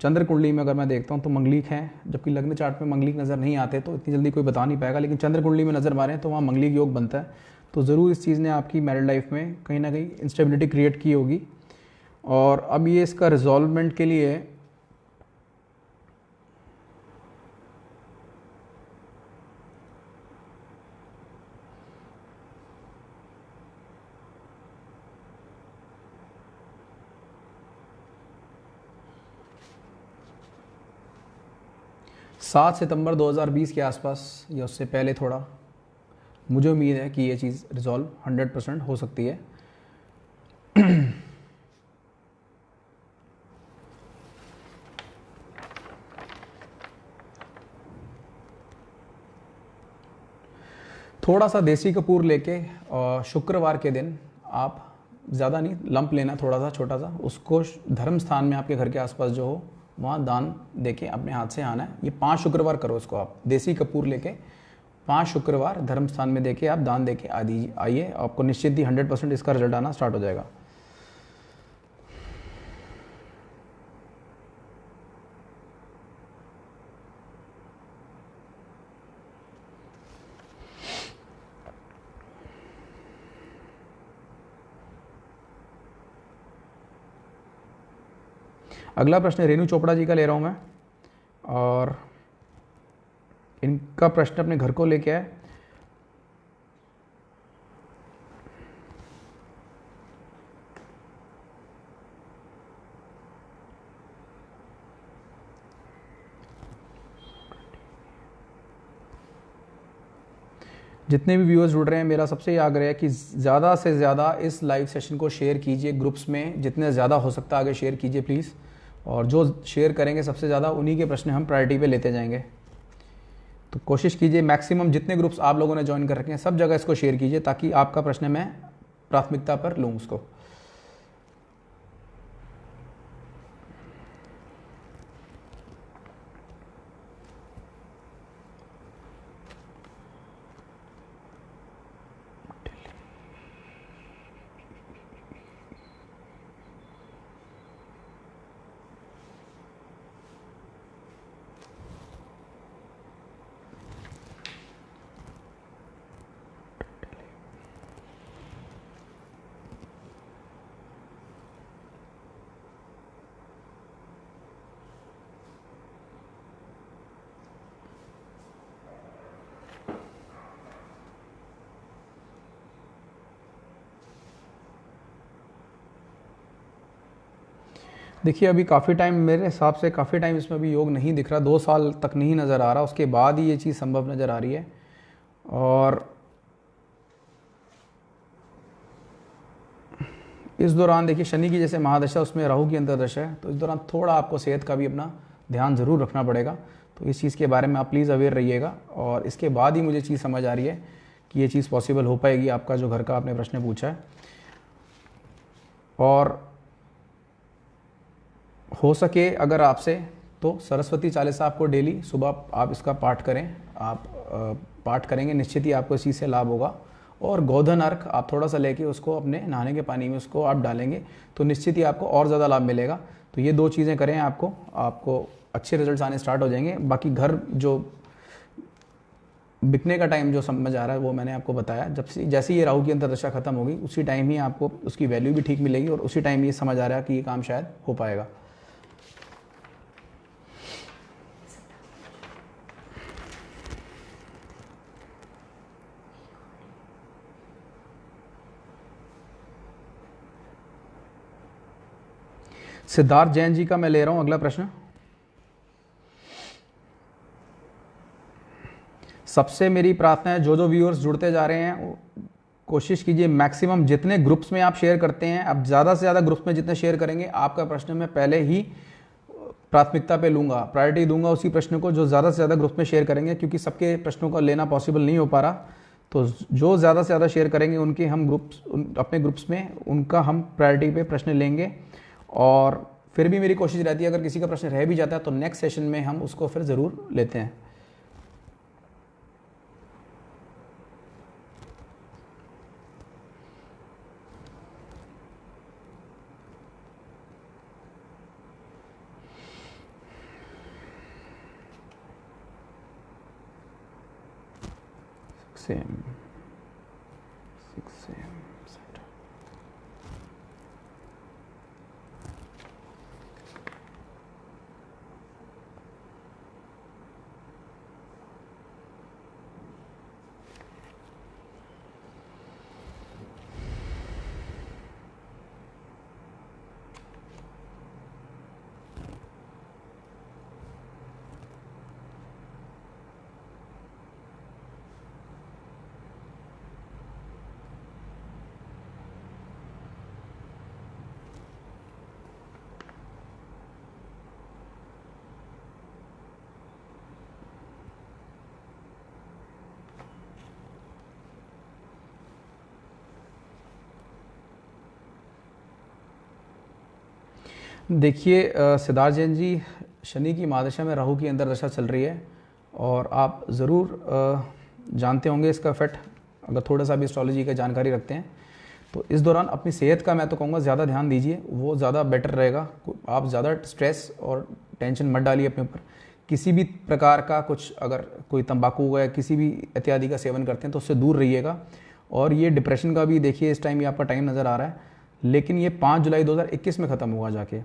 [SPEAKER 1] चंद्र कुंडली में अगर मैं देखता हूँ तो मंगलिक हैं, जबकि लग्न चार्ट में मंगलिक नज़र नहीं आते तो इतनी जल्दी कोई बता नहीं पाएगा, लेकिन चंद्र कुंडली में नज़र मारें तो वहाँ मंगलिक योग बनता है, तो ज़रूर इस चीज़ ने आपकी मैरिड लाइफ में कहीं ना कहीं इंस्टेबिलिटी क्रिएट की होगी। और अब ये इसका रिजॉल्वमेंट के लिए 7 सितंबर 2020 के आसपास या उससे पहले थोड़ा, मुझे उम्मीद है कि ये चीज़ रिजॉल्व 100% हो सकती है। थोड़ा सा देसी कपूर लेके शुक्रवार के दिन आप, ज़्यादा नहीं, लंप लेना थोड़ा सा छोटा सा, उसको धर्म स्थान में आपके घर के आसपास जो हो वहाँ दान देके अपने हाथ से आना है। ये 5 शुक्रवार करो इसको आप, देसी कपूर लेके 5 शुक्रवार धर्म स्थान में देके आप दान देके आइए, आपको निश्चित ही 100% इसका रिजल्ट आना स्टार्ट हो जाएगा। अगला प्रश्न रेनू चोपड़ा जी का ले रहा हूँ मैं, और इनका प्रश्न अपने घर को लेके है। जितने भी व्यूअर्स जुड़ रहे हैं, मेरा सबसे ये आग्रह है कि ज़्यादा से ज़्यादा इस लाइव सेशन को शेयर कीजिए ग्रुप्स में, जितने ज़्यादा हो सकता है आगे शेयर कीजिए प्लीज़, और जो शेयर करेंगे सबसे ज़्यादा उन्हीं के प्रश्न हम प्रायोरिटी पे लेते जाएंगे। तो कोशिश कीजिए मैक्सिमम जितने ग्रुप्स आप लोगों ने ज्वाइन कर रखे हैं सब जगह इसको शेयर कीजिए, ताकि आपका प्रश्न मैं प्राथमिकता पर लूँ उसको। देखिए अभी काफ़ी टाइम, मेरे हिसाब से काफ़ी टाइम इसमें अभी योग नहीं दिख रहा, 2 साल तक नहीं नज़र आ रहा, उसके बाद ही ये चीज़ संभव नज़र आ रही है। और इस दौरान देखिए शनि की जैसे महादशा, उसमें राहु की अंतर्दशा है, तो इस दौरान थोड़ा आपको सेहत का भी अपना ध्यान ज़रूर रखना पड़ेगा। तो इस चीज़ के बारे में आप प्लीज़ अवेयर रहिएगा। और इसके बाद ही मुझे चीज़ समझ आ रही है कि ये चीज़ पॉसिबल हो पाएगी, आपका जो घर का आपने प्रश्न पूछा है। और हो सके अगर आपसे, तो सरस्वती चालीसा आपको डेली सुबह आप इसका पाठ करें। आप पाठ करेंगे, निश्चित ही आपको इस चीज़ से लाभ होगा। और गोधन अर्घ आप थोड़ा सा लेके उसको अपने नहाने के पानी में उसको आप डालेंगे, तो निश्चित ही आपको और ज़्यादा लाभ मिलेगा। तो ये 2 चीज़ें करें, आपको अच्छे रिजल्ट्स आने स्टार्ट हो जाएंगे। बाकी घर जो बिकने का टाइम जो समझ आ रहा है वो मैंने आपको बताया, जैसे ये राहु की अंतर्दशा खत्म होगी उसी टाइम ही आपको उसकी वैल्यू भी ठीक मिलेगी, और उसी टाइम ये समझ आ रहा है कि ये काम शायद हो पाएगा। सिद्धार्थ जैन जी का मैं ले रहा हूं अगला प्रश्न। सबसे मेरी प्रार्थना है, जो व्यूअर्स जुड़ते जा रहे हैं, कोशिश कीजिए मैक्सिमम जितने ग्रुप्स में आप शेयर करते हैं, आप ज़्यादा से ज़्यादा ग्रुप्स में जितने शेयर करेंगे, आपका प्रश्न मैं पहले ही प्राथमिकता पे लूँगा, प्रायोरिटी दूंगा उसी प्रश्न को जो ज़्यादा से ज़्यादा ग्रुप में शेयर करेंगे, क्योंकि सबके प्रश्नों को लेना पॉसिबल नहीं हो पा रहा। तो जो ज़्यादा से ज़्यादा शेयर करेंगे उनके हम अपने ग्रुप्स में उनका हम प्रायोरिटी पे प्रश्न लेंगे। और फिर भी मेरी कोशिश रहती है अगर किसी का प्रश्न रह भी जाता है तो नेक्स्ट सेशन में हम उसको फिर ज़रूर लेते हैं। सेम 6 AM देखिए सिद्धार्थ जैन जी, शनि की महादशा में राहु की अंतर्दशा चल रही है, और आप ज़रूर जानते होंगे इसका इफेक्ट, अगर थोड़ा सा भी एस्ट्रोलॉजी की जानकारी रखते हैं। तो इस दौरान अपनी सेहत का मैं तो कहूँगा ज़्यादा ध्यान दीजिए, वो ज़्यादा बेटर रहेगा। आप ज़्यादा स्ट्रेस और टेंशन मत डालिए अपने ऊपर। किसी भी प्रकार का कुछ, अगर कोई तंबाकू या किसी भी इत्यादि का सेवन करते हैं तो उससे दूर रहिएगा। और ये डिप्रेशन का भी देखिए, इस टाइम ये आपका टाइम नज़र आ रहा है, लेकिन ये 5 जुलाई 2021 में ख़त्म होगा जाके।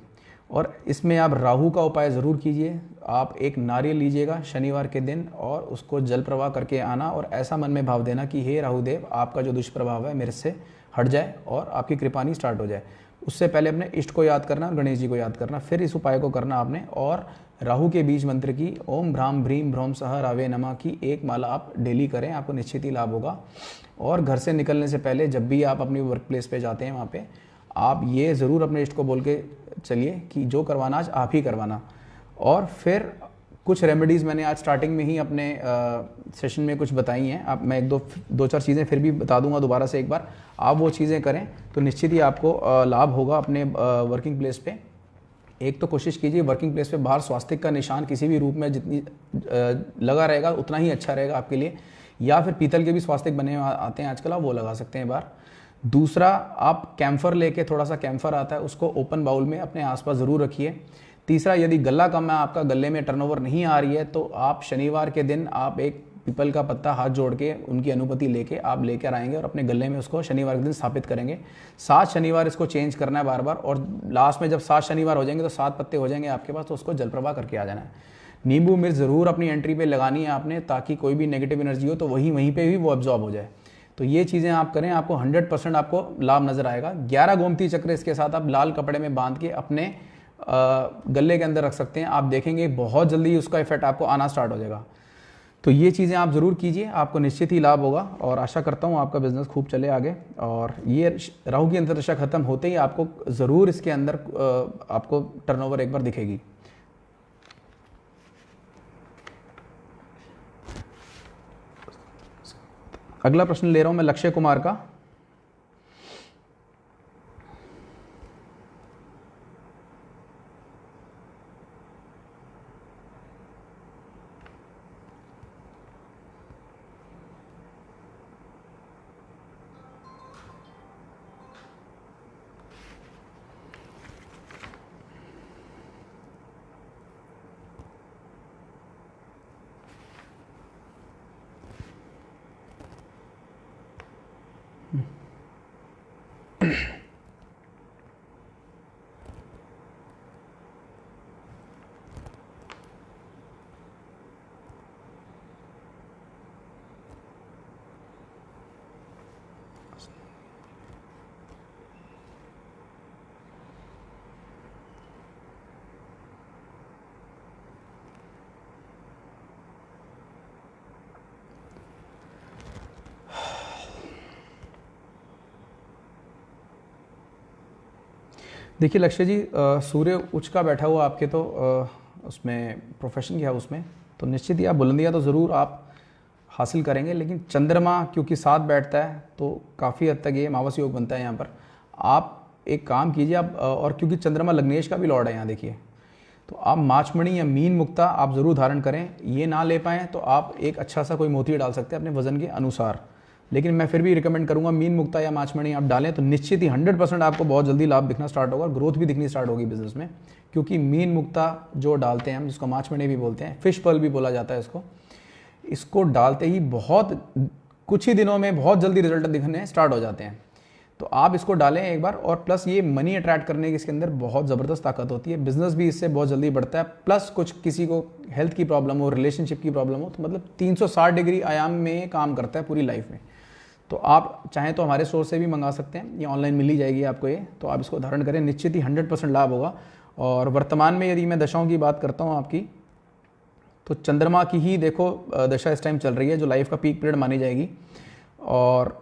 [SPEAKER 1] और इसमें आप राहु का उपाय ज़रूर कीजिए। आप एक नारियल लीजिएगा शनिवार के दिन और उसको जल प्रवाह करके आना, और ऐसा मन में भाव देना कि हे राहुदेव, आपका जो दुष्प्रभाव है मेरे से हट जाए और आपकी कृपानी स्टार्ट हो जाए। उससे पहले अपने इष्ट को याद करना और गणेश जी को याद करना, फिर इस उपाय को करना आपने। और राहु के बीज मंत्र की ओम भ्राम भ्रीम भ्रोम सह रावे नमः की एक माला आप डेली करें, आपको निश्चित ही लाभ होगा। और घर से निकलने से पहले जब भी आप अपनी वर्क प्लेस पे जाते हैं, वहाँ पे आप ये ज़रूर अपने इष्ट को बोल के चलिए कि जो करवाना आज आप ही करवाना। और फिर कुछ रेमेडीज़ मैंने आज स्टार्टिंग में ही अपने सेशन में कुछ बताई हैं। आप मैं दो चार चीज़ें फिर भी बता दूंगा दोबारा से एक बार। आप वो चीज़ें करें तो निश्चित ही आपको लाभ होगा अपने वर्किंग प्लेस पे। एक तो कोशिश कीजिए वर्किंग प्लेस पे बाहर स्वास्तिक का निशान किसी भी रूप में जितनी लगा रहेगा उतना ही अच्छा रहेगा आपके लिए, या फिर पीतल के भी स्वास्तिक बने आते हैं आजकल, आप वो लगा सकते हैं बाहर। दूसरा, आप कैम्फर लेके, थोड़ा सा कैम्फर आता है, उसको ओपन बाउल में अपने आसपास ज़रूर रखिए। तीसरा, यदि गला कम है आपका, गले में टर्नओवर नहीं आ रही है, तो आप शनिवार के दिन आप एक पीपल का पत्ता हाथ जोड़ के उनकी अनुमति लेके आप लेकर आएंगे और अपने गले में उसको शनिवार के दिन स्थापित करेंगे। 7 शनिवार इसको चेंज करना है बार बार, और लास्ट में जब 7 शनिवार हो जाएंगे तो 7 पत्ते हो जाएंगे आपके पास, तो उसको जल प्रवाह करके आ जाना है। नींबू मिर्च ज़रूर अपनी एंट्री पे लगानी है आपने, ताकि कोई भी नेगेटिव एनर्जी हो तो वहीं पे भी वो एब्जॉर्ब हो जाए। तो ये चीज़ें आप करें, आपको 100% आपको लाभ नज़र आएगा। 11 गोमती चक्र इसके साथ आप लाल कपड़े में बांध के अपने गले के अंदर रख सकते हैं। आप देखेंगे बहुत जल्दी उसका इफेक्ट आपको आना स्टार्ट हो जाएगा। तो ये चीज़ें आप ज़रूर कीजिए, आपको निश्चित ही लाभ होगा और आशा करता हूँ आपका बिज़नेस खूब चले आगे। और ये राहु की अंतर्दशा ख़त्म होते ही आपको ज़रूर इसके अंदर आपको टर्नओवर एक बार दिखेगी। अगला प्रश्न ले रहा हूँ मैं लक्ष्य कुमार का। देखिए लक्ष्य जी, सूर्य उच्च का बैठा हुआ आपके, तो उसमें प्रोफेशन क्या है उसमें, तो निश्चित ही आप बुलंदियाँ तो ज़रूर आप हासिल करेंगे। लेकिन चंद्रमा क्योंकि साथ बैठता है तो काफ़ी हद तक ये मावस योग बनता है यहाँ पर। आप एक काम कीजिए आप, और क्योंकि चंद्रमा लग्नेश का भी लॉर्ड है यहाँ देखिए, तो आप माचमणि या मीन मुक्ता आप ज़रूर धारण करें। ये ना ले पाएँ तो आप एक अच्छा सा कोई मोती डाल सकते हैं अपने वजन के अनुसार, लेकिन मैं फिर भी रिकमेंड करूंगा मीन मुक्ता या माचमणि आप डालें तो निश्चित ही 100% आपको बहुत जल्दी लाभ दिखना स्टार्ट होगा, ग्रोथ भी दिखनी स्टार्ट होगी बिजनेस में। क्योंकि मीन मुक्ता जो डालते हैं हम, जिसको माचमणि भी बोलते हैं, फिश पर्ल भी बोला जाता है इसको डालते ही बहुत कुछ ही दिनों में बहुत जल्दी रिजल्ट दिखने स्टार्ट हो जाते हैं। तो आप इसको डालें एक बार, और प्लस ये मनी अट्रैक्ट करने की इसके अंदर बहुत ज़बरदस्त ताकत होती है, बिजनेस भी इससे बहुत जल्दी बढ़ता है। प्लस कुछ किसी को हेल्थ की प्रॉब्लम हो, रिलेशनशिप की प्रॉब्लम हो, तो मतलब 360 डिग्री आयाम में काम करता है पूरी लाइफ में। तो आप चाहें तो हमारे स्टोर से भी मंगा सकते हैं, ये ऑनलाइन मिल ही जाएगी आपको ये, तो आप इसको धारण करें, निश्चित ही 100% लाभ होगा। और वर्तमान में यदि मैं दशाओं की बात करता हूँ आपकी, तो चंद्रमा की ही देखो दशा इस टाइम चल रही है, जो लाइफ का पीक पीरियड मानी जाएगी। और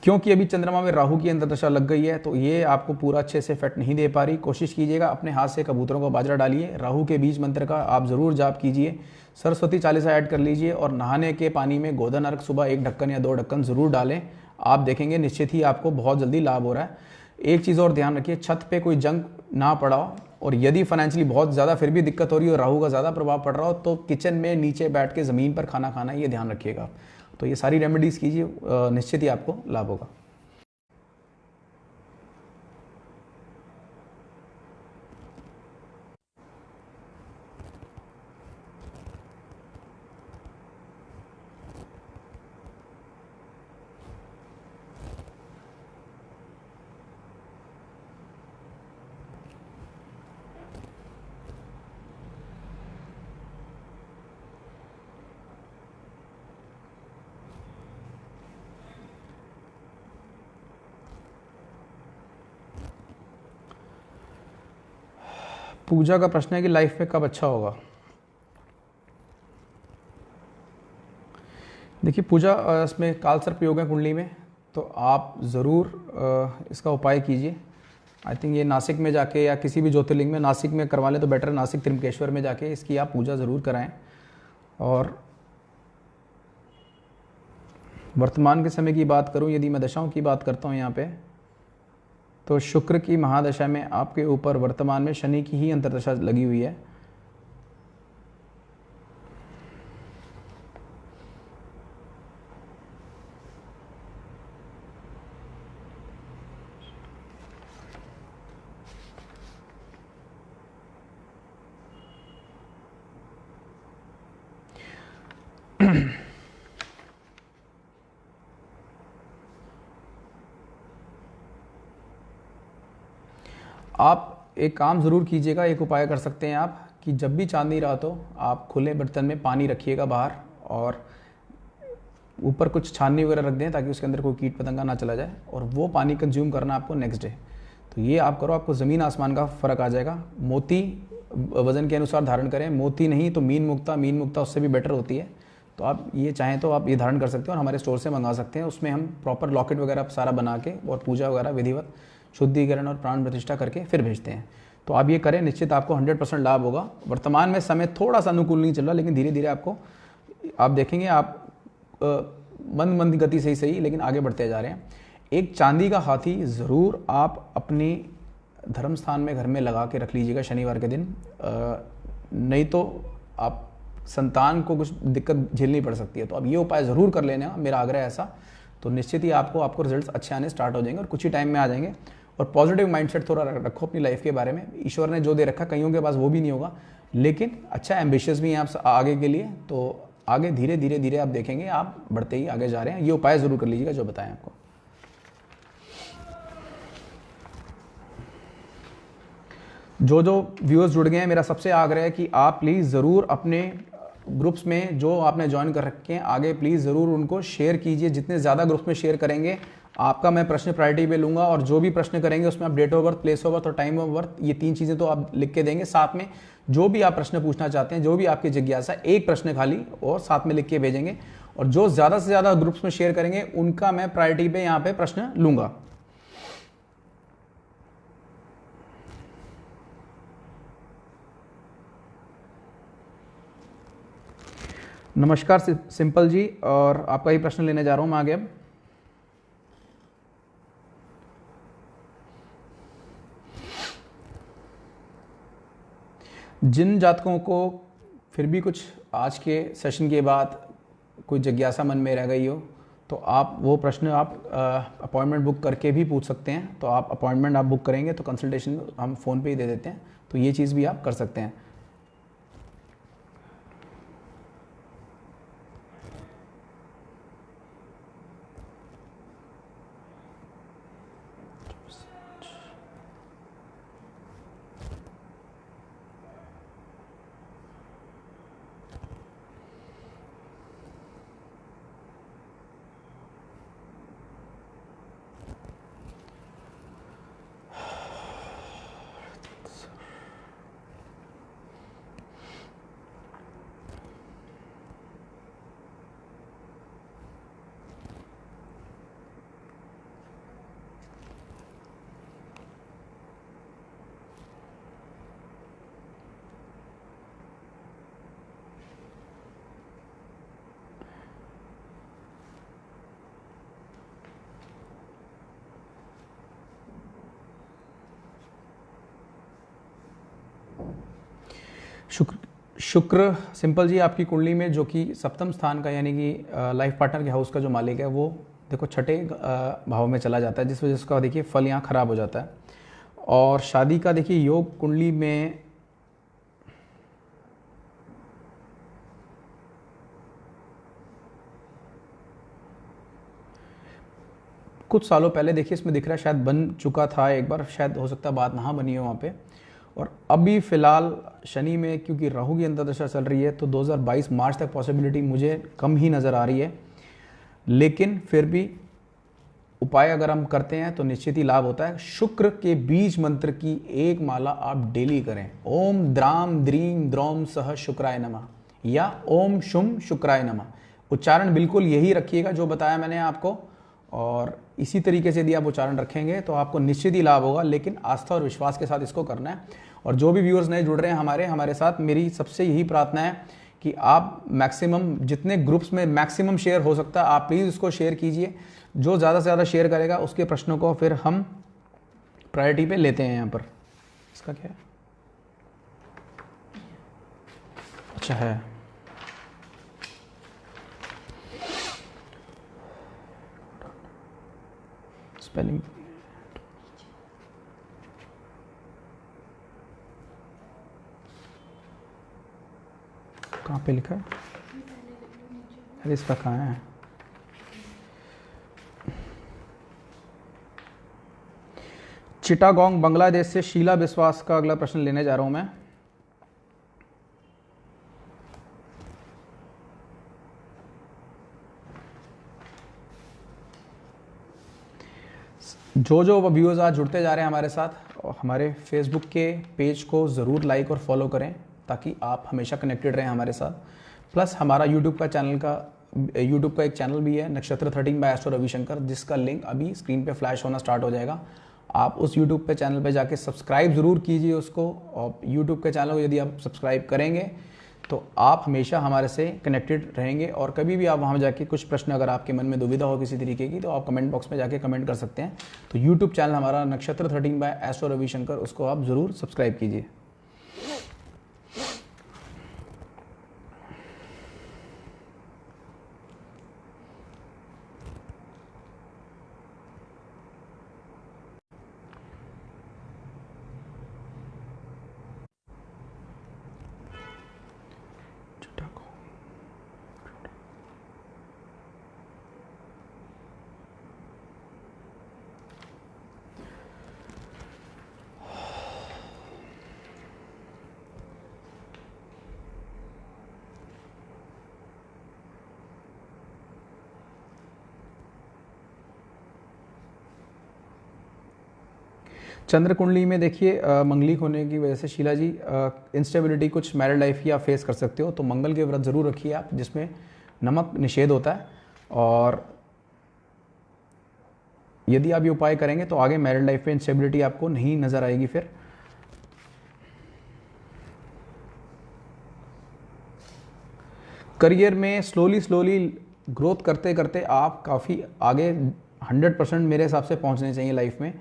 [SPEAKER 1] क्योंकि अभी चंद्रमा में राहु की अंतर्दशा लग गई है, तो ये आपको पूरा अच्छे से इफेक्ट नहीं दे पा रही। कोशिश कीजिएगा अपने हाथ से कबूतरों को बाजरा डालिए, राहु के बीज मंत्र का आप ज़रूर जाप कीजिए, सरस्वती चालीसा ऐड कर लीजिए, और नहाने के पानी में गोधन अर्घ सुबह 1 ढक्कन या 2 ढक्कन ज़रूर डालें। आप देखेंगे निश्चित ही आपको बहुत जल्दी लाभ हो रहा है। एक चीज़ और ध्यान रखिए, छत पर कोई जंग ना पड़ा हो, और यदि फाइनेंशियली बहुत ज़्यादा फिर भी दिक्कत हो रही हो, राहु का ज़्यादा प्रभाव पड़ रहा हो, तो किचन में नीचे बैठ के ज़मीन पर खाना खाना, ये ध्यान रखिएगा। तो ये सारी रेमेडीज़ कीजिए, निश्चित ही आपको लाभ होगा। पूजा का प्रश्न है कि लाइफ में कब अच्छा होगा। देखिए पूजा इसमें कालसर्प योग है कुंडली में, तो आप ज़रूर इसका उपाय कीजिए। आई थिंक ये नासिक में जाके या किसी भी ज्योतिर्लिंग में, नासिक में करवा लें तो बेटर है, नासिक त्रिमकेश्वर में जाके इसकी आप पूजा ज़रूर कराएं। और वर्तमान के समय की बात करूं, यदि मैं दशाओं की बात करता हूं यहाँ पे, तो शुक्र की महादशा में आपके ऊपर वर्तमान में शनि की ही अंतर्दशा लगी हुई है। आप एक काम ज़रूर कीजिएगा, एक उपाय कर सकते हैं आप, कि जब भी चांदनी रात हो, आप खुले बर्तन में पानी रखिएगा बाहर, और ऊपर कुछ छाननी वगैरह रख दें ताकि उसके अंदर कोई कीट पतंगा ना चला जाए, और वो पानी कंज्यूम करना आपको नेक्स्ट डे। तो ये आप करो, आपको ज़मीन आसमान का फ़र्क आ जाएगा। मोती वज़न के अनुसार धारण करें, मोती नहीं तो मीन मुक्ता उससे भी बेटर होती है। तो आप ये चाहें तो आप ये धारण कर सकते हो और हमारे स्टोर से मंगा सकते हैं। उसमें हम प्रॉपर लॉकेट वगैरह सारा बना के और पूजा वगैरह विधिवत शुद्धिकरण और प्राण प्रतिष्ठा करके फिर भेजते हैं। तो आप ये करें, निश्चित आपको 100% लाभ होगा। वर्तमान में समय थोड़ा सा अनुकूल नहीं चल रहा, लेकिन धीरे धीरे आपको आप देखेंगे, आप मंद मंद गति से ही सही लेकिन आगे बढ़ते जा रहे हैं। एक चांदी का हाथी ज़रूर आप अपनी धर्म स्थान में घर में लगा के रख लीजिएगा शनिवार के दिन, नहीं तो आप संतान को कुछ दिक्कत झेलनी पड़ सकती है। तो अब ये उपाय ज़रूर कर लेना, मेरा आग्रह है ऐसा। तो निश्चित ही आपको रिजल्ट्स अच्छे आने स्टार्ट हो जाएंगे और कुछ ही टाइम में आ जाएंगे। और पॉजिटिव माइंडसेट थोड़ा रखो अपनी लाइफ के बारे में। ईश्वर ने जो दे रखा, कईयों के पास वो भी नहीं होगा, लेकिन अच्छा एम्बिशियस भी हैं आप आगे के लिए। तो आगे धीरे धीरे धीरे आप देखेंगे आप बढ़ते ही आगे जा रहे हैं। ये उपाय ज़रूर कर लीजिएगा जो बताएं आपको। जो व्यूअर्स जुड़ गए हैं, मेरा सबसे आग्रह है कि आप प्लीज़ ज़रूर अपने ग्रुप्स में जो आपने ज्वाइन कर रखे हैं आगे प्लीज़ ज़रूर उनको शेयर कीजिए। जितने ज़्यादा ग्रुप्स में शेयर करेंगे, आपका मैं प्रश्न प्रायोरिटी पे लूँगा, और जो भी प्रश्न करेंगे उसमें आप date of birth, place of birth और टाइम ऑफ बर्थ, ये 3 चीज़ें तो आप लिख के देंगे। साथ में जो भी आप प्रश्न पूछना चाहते हैं, जो भी आपकी जिज्ञासा, एक प्रश्न खाली और साथ में लिख के भेजेंगे। और जो ज़्यादा से ज़्यादा ग्रुप्स में शेयर करेंगे उनका मैं प्रायोरिटी पे यहाँ पे प्रश्न लूँगा। नमस्कार सिंपल जी, और आपका ही प्रश्न लेने जा रहा हूं मैं आगे। अब जिन जातकों को फिर भी कुछ आज के सेशन के बाद कोई जिज्ञासा मन में रह गई हो, तो आप वो प्रश्न आप अपॉइंटमेंट बुक करके भी पूछ सकते हैं। तो आप अपॉइंटमेंट आप बुक करेंगे तो कंसल्टेशन हम फ़ोन पे ही दे देते हैं। तो ये चीज़ भी आप कर सकते हैं। शुक्र सिंपल जी आपकी कुंडली में, जो कि सप्तम स्थान का यानी कि लाइफ पार्टनर के हाउस का जो मालिक है, वो देखो छठे भाव में चला जाता है, जिस वजह से उसका देखिए फल यहाँ खराब हो जाता है। और शादी का देखिए योग कुंडली में कुछ सालों पहले देखिए इसमें दिख रहा है शायद बन चुका था एक बार, शायद हो सकता है बात ना बनी हो वहाँ पे। और अभी फ़िलहाल शनि में क्योंकि राहु की अंतर्दशा चल रही है, तो 2022 मार्च तक पॉसिबिलिटी मुझे कम ही नज़र आ रही है। लेकिन फिर भी उपाय अगर हम करते हैं तो निश्चित ही लाभ होता है। शुक्र के बीज मंत्र की एक माला आप डेली करें। ओम द्राम द्रीम द्रोम सह शुक्राय नमः या ओम शुम शुक्राय नमः। उच्चारण बिल्कुल यही रखिएगा जो बताया मैंने आपको, और इसी तरीके से यदि आप उच्चारण रखेंगे तो आपको निश्चित ही लाभ होगा। लेकिन आस्था और विश्वास के साथ इसको करना है। और जो भी व्यूअर्स नए जुड़ रहे हैं हमारे साथ, मेरी सबसे यही प्रार्थना है कि आप मैक्सिमम जितने ग्रुप्स में मैक्सिमम शेयर हो सकता है आप प्लीज़ उसको शेयर कीजिए। जो ज़्यादा से ज़्यादा शेयर करेगा उसके प्रश्नों को फिर हम प्रायोरिटी पे लेते हैं। यहाँ पर इसका क्या है, अच्छा है, स्पेलिंग कहाँ पे लिखा है, अरे इसका कहाँ है। चिटागोंग बांग्लादेश से शीला विश्वास का अगला प्रश्न लेने जा रहा हूं मैं। जो व्यूअर्स आज जुड़ते जा रहे हैं हमारे साथ, हमारे फेसबुक के पेज को ज़रूर लाइक और फॉलो करें ताकि आप हमेशा कनेक्टेड रहें हमारे साथ। प्लस हमारा यूट्यूब का एक चैनल भी है, नक्षत्र 13 बाय एस्ट्रो रविशंकर, जिसका लिंक अभी स्क्रीन पे फ्लैश होना स्टार्ट हो जाएगा। आप उस यूट्यूब पे चैनल पे जाके सब्सक्राइब ज़रूर कीजिए उसको, और यूट्यूब के चैनल को यदि आप सब्सक्राइब करेंगे तो आप हमेशा हमारे से कनेक्टेड रहेंगे। और कभी भी आप वहाँ जाके कुछ प्रश्न अगर आपके मन में दुविधा हो किसी तरीके की, तो आप कमेंट बॉक्स में जाके कमेंट कर सकते हैं। तो यूट्यूब चैनल हमारा नक्षत्र 13 बाय एस्ट्रो रविशंकर, उसको आप ज़रूर सब्सक्राइब कीजिए। चंद्र कुंडली में देखिए मंगलिक होने की वजह से शीला जी इंस्टेबिलिटी कुछ मैरिड लाइफ की आप फेस कर सकते हो। तो मंगल के व्रत जरूर रखिए आप, जिसमें नमक निषेध होता है, और यदि आप ये उपाय करेंगे तो आगे मैरिड लाइफ में इंस्टेबिलिटी आपको नहीं नजर आएगी। फिर करियर में स्लोली ग्रोथ करते करते आप काफ़ी आगे 100% मेरे हिसाब से पहुंचने चाहिए लाइफ में।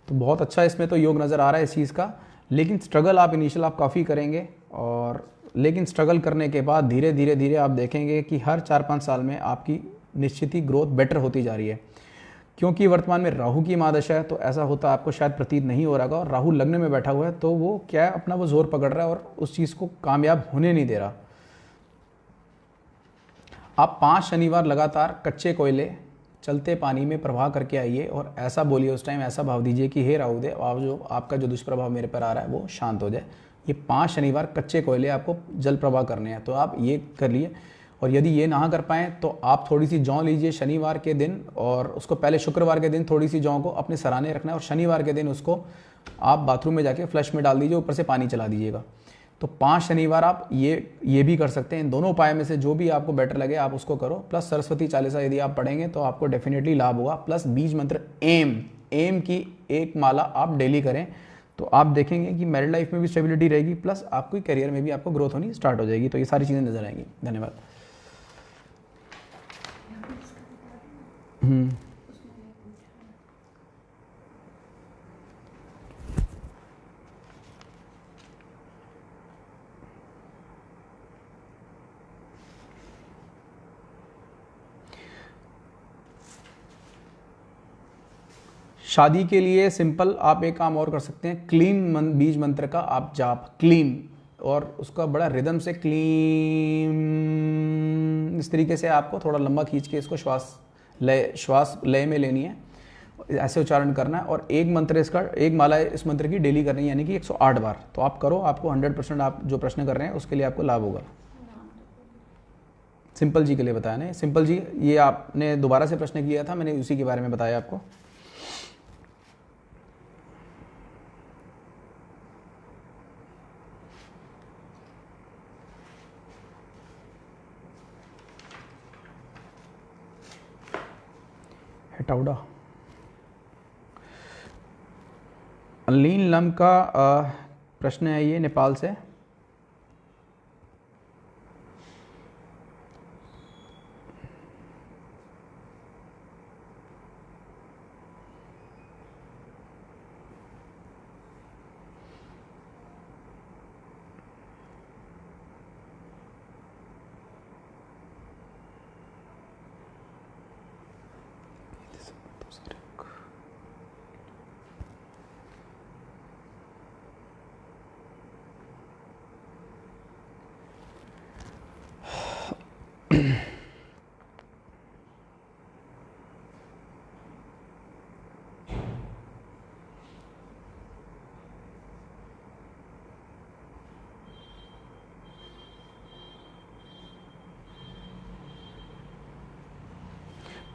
[SPEAKER 1] तो बहुत अच्छा इसमें तो योग नज़र आ रहा है इस चीज़ का। लेकिन स्ट्रगल आप इनिशियल आप काफ़ी करेंगे, और लेकिन स्ट्रगल करने के बाद धीरे धीरे आप देखेंगे कि हर 4-5 साल में आपकी निश्चित ही ग्रोथ बेटर होती जा रही है। क्योंकि वर्तमान में राहु की महादशा है, तो ऐसा होता आपको शायद प्रतीत नहीं हो रहा, और राहु लग्न में बैठा हुआ है, तो वो क्या है, अपना वो जोर पकड़ रहा है और उस चीज़ को कामयाब होने नहीं दे रहा। आप 5 शनिवार लगातार कच्चे कोयले चलते पानी में प्रवाह करके आइए, और ऐसा बोलिए उस टाइम, ऐसा भाव दीजिए कि हे राहुदेव, आपका जो दुष्प्रभाव मेरे पर आ रहा है वो शांत हो जाए। ये 5 शनिवार कच्चे कोयले आपको जल प्रवाह करने हैं, तो आप ये कर लिए। और यदि ये ना कर पाएँ तो आप थोड़ी सी जौ लीजिए शनिवार के दिन, और उसको पहले शुक्रवार के दिन थोड़ी सी जौ को अपने सराहने रखना है, और शनिवार के दिन उसको आप बाथरूम में जाके फ्लश में डाल दीजिए, ऊपर से पानी चला दीजिएगा। तो 5 शनिवार आप ये भी कर सकते हैं। इन दोनों उपाय में से जो भी आपको बेटर लगे आप उसको करो। प्लस सरस्वती चालीसा यदि आप पढ़ेंगे तो आपको डेफिनेटली लाभ होगा। प्लस बीज मंत्र एम की एक माला आप डेली करें, तो आप देखेंगे कि मैरिड लाइफ में भी स्टेबिलिटी रहेगी, प्लस आपकी करियर में भी आपको ग्रोथ होनी स्टार्ट हो जाएगी। तो ये सारी चीज़ें नजर आएंगी। धन्यवाद। शादी के लिए सिंपल आप एक काम और कर सकते हैं, क्लीन बीज मंत्र का आप जाप, क्लीन, और उसका बड़ा रिदम से क्लीन, इस तरीके से आपको थोड़ा लंबा खींच के इसको श्वास लय में लेनी है, ऐसे उच्चारण करना है। और एक मंत्र इसका, एक माला इस मंत्र की डेली करनी है, यानी कि 108 बार। तो आप करो, आपको 100% आप जो प्रश्न कर रहे हैं उसके लिए आपको लाभ होगा। सिंपल जी के लिए बताया ना, सिंपल जी ये आपने दोबारा से प्रश्न किया था, मैंने उसी के बारे में बताया आपको। हेटाउडा अलीन लम का प्रश्न है ये, नेपाल से।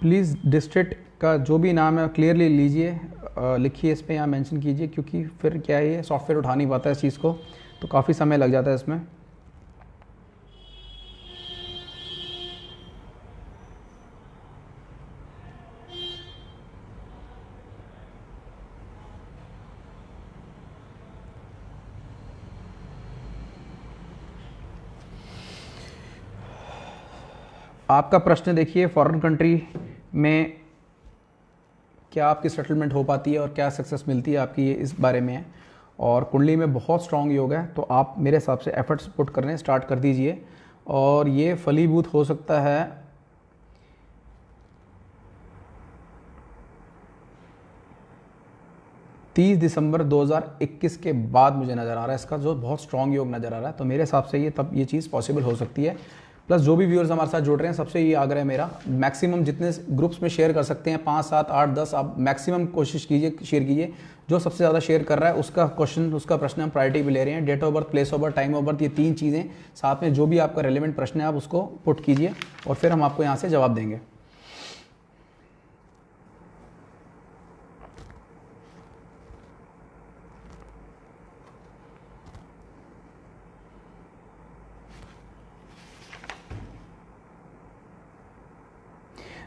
[SPEAKER 1] प्लीज़ डिस्ट्रिक्ट का जो भी नाम है क्लियरली लीजिए। लिखिए इस पे, यहाँ मेंशन कीजिए, क्योंकि फिर क्या है, ये सॉफ्टवेयर उठा नहीं पाता है इस चीज़ को, तो काफ़ी समय लग जाता है इसमें। आपका प्रश्न देखिए, फॉरेन कंट्री में क्या आपकी सेटलमेंट हो पाती है और क्या सक्सेस मिलती है आपकी, ये इस बारे में है। और कुंडली में बहुत स्ट्रांग योग है, तो आप मेरे हिसाब से एफर्ट्स पुट करने स्टार्ट कर दीजिए, और ये फलीभूत हो सकता है 30 दिसंबर 2021 के बाद मुझे नज़र आ रहा है इसका जो बहुत स्ट्रांग योग नज़र आ रहा है। तो मेरे हिसाब से ये तब ये चीज़ पॉसिबल हो सकती है। प्लस जो भी व्यूअर्स हमारे साथ जुड़ रहे हैं, सबसे ये आग्रह है मेरा, मैक्सिमम जितने ग्रुप्स में शेयर कर सकते हैं, 5, 7, 8, 10, आप मैक्सिमम कोशिश कीजिए, शेयर कीजिए। जो सबसे ज़्यादा शेयर कर रहा है उसका क्वेश्चन, उसका प्रश्न हम प्रायोरिटी पे ले रहे हैं। Date of birth, place of birth, time of birth, ये 3 चीज़ें साथ में, जो भी आपका रेलिवेंट प्रश्न है आप उसको पुट कीजिए, और फिर हम आपको यहाँ से जवाब देंगे।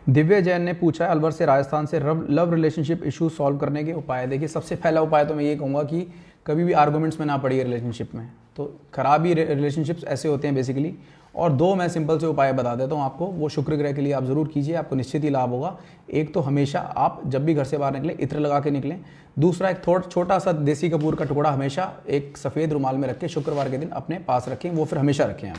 [SPEAKER 1] दिव्य जैन ने पूछा है अलवर से, राजस्थान से, लव रिलेशनशिप इशू सॉल्व करने के उपाय। देखिए, सबसे पहला उपाय तो मैं ये कहूँगा कि कभी भी आर्गूमेंट्स में ना पड़िए रिलेशनशिप में। तो खराब ही रिलेशनशिप्स ऐसे होते हैं बेसिकली। और 2 मैं सिंपल से उपाय बता देता हूँ आपको, वो शुक्र ग्रह के लिए आप ज़रूर कीजिए, आपको निश्चित ही लाभ होगा। एक तो हमेशा आप जब भी घर से बाहर निकलें इत्र लगा के निकलें। दूसरा, एक छोटा सा देसी कपूर का टुकड़ा हमेशा एक सफ़ेद रुमाल में रख के शुक्रवार के दिन अपने पास रखें, वो फिर हमेशा रखें आप।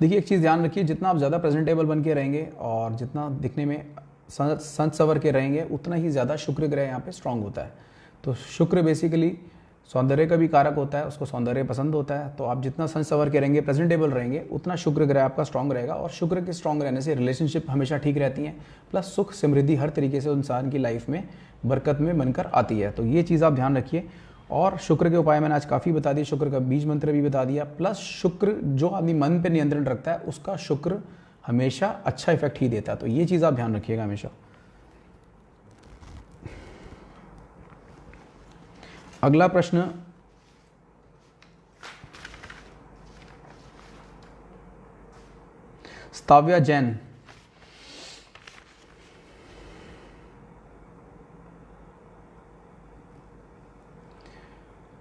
[SPEAKER 1] देखिए, एक चीज़ ध्यान रखिए, जितना आप ज़्यादा प्रेजेंटेबल बन के रहेंगे और जितना दिखने में संत सवर के रहेंगे, उतना ही ज़्यादा शुक्र ग्रह यहाँ पे स्ट्रांग होता है। तो शुक्र बेसिकली सौंदर्य का भी कारक होता है, उसको सौंदर्य पसंद होता है। तो आप जितना संत सवर के रहेंगे, प्रेजेंटेबल रहेंगे, उतना शुक्र ग्रह आपका स्ट्रांग रहेगा। और शुक्र के स्ट्रांग रहने से रिलेशनशिप हमेशा ठीक रहती हैं, प्लस सुख समृद्धि हर तरीके से इंसान की लाइफ में बरकत में बनकर आती है। तो ये चीज़ आप ध्यान रखिए। और शुक्र के उपाय मैंने आज काफ़ी बता दिए, शुक्र का बीज मंत्र भी बता दिया। प्लस शुक्र जो आदमी मन पे नियंत्रण रखता है, उसका शुक्र हमेशा अच्छा इफेक्ट ही देता है। तो ये चीज़ आप ध्यान रखिएगा हमेशा। अगला प्रश्न, स्ताव्या जैन,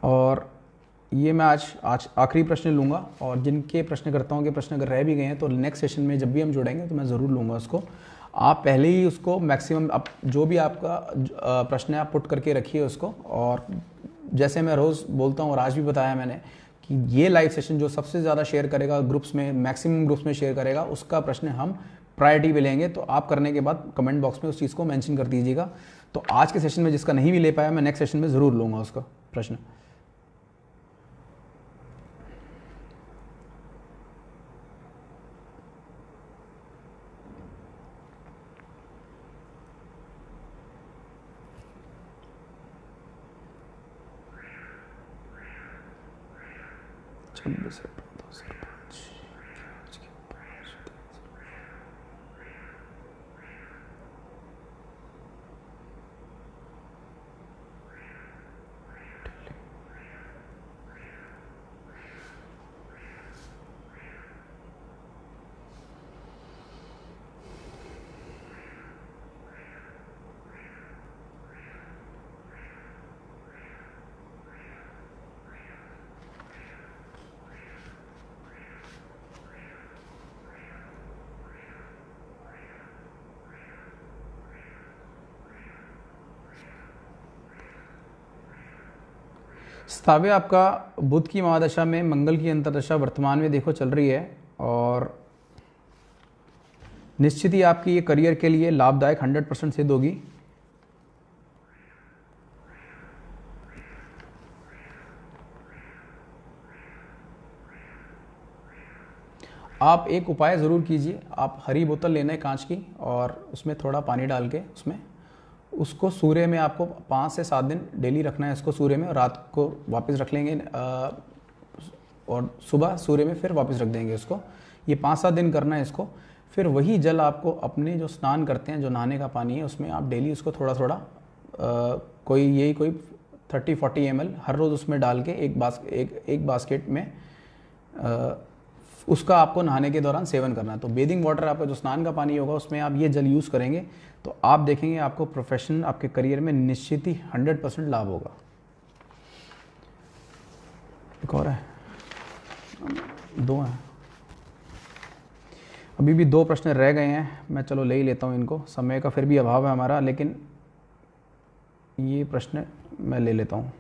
[SPEAKER 1] और ये मैं आज आखिरी प्रश्न लूँगा। और जिनके प्रश्नकर्ताओं के प्रश्न अगर रह भी गए हैं तो नेक्स्ट सेशन में जब भी हम जुड़ेंगे तो मैं ज़रूर लूँगा उसको। आप पहले ही उसको मैक्सिमम, आप जो भी आपका प्रश्न है आप पुट करके रखिए उसको। और जैसे मैं रोज़ बोलता हूँ और आज भी बताया मैंने कि ये लाइव सेशन जो सबसे ज़्यादा शेयर करेगा ग्रुप्स में, मैक्सिमम ग्रुप्स में शेयर करेगा, उसका प्रश्न हम प्रायोरिटी पे लेंगे। तो आप करने के बाद कमेंट बॉक्स में उस चीज़ को मेंशन कर दीजिएगा। तो आज के सेशन में जिसका नहीं भी ले पाया, मैं नेक्स्ट सेशन में ज़रूर लूँगा उसका प्रश्न। स्ताव्य, आपका बुध की महादशा में मंगल की अंतरदशा वर्तमान में देखो चल रही है, और निश्चित ही आपकी ये करियर के लिए लाभदायक 100% सिद्ध होगी। आप एक उपाय ज़रूर कीजिए, आप हरी बोतल लेना है कांच की, और उसमें थोड़ा पानी डाल के उसको सूर्य में आपको 5 से 7 दिन डेली रखना है इसको सूर्य में, और रात को वापस रख लेंगे और सुबह सूर्य में फिर वापस रख देंगे इसको। ये 5-7 दिन करना है इसको। फिर वही जल आपको अपने जो स्नान करते हैं, जो नहाने का पानी है, उसमें आप डेली उसको थोड़ा थोड़ा कोई 30-40 ml हर रोज़ उसमें डाल के एक बास्केट में उसका आपको नहाने के दौरान सेवन करना है। तो बेदिंग वाटर, आपका जो स्नान का पानी होगा, उसमें आप ये जल यूज़ करेंगे तो आप देखेंगे आपको प्रोफेशनल आपके करियर में निश्चित ही 100% लाभ होगा। एक और है, 2 हैं, अभी भी 2 प्रश्न रह गए हैं, मैं चलो ले ही लेता हूँ इनको, समय का फिर भी अभाव है हमारा, लेकिन ये प्रश्न मैं ले लेता हूँ।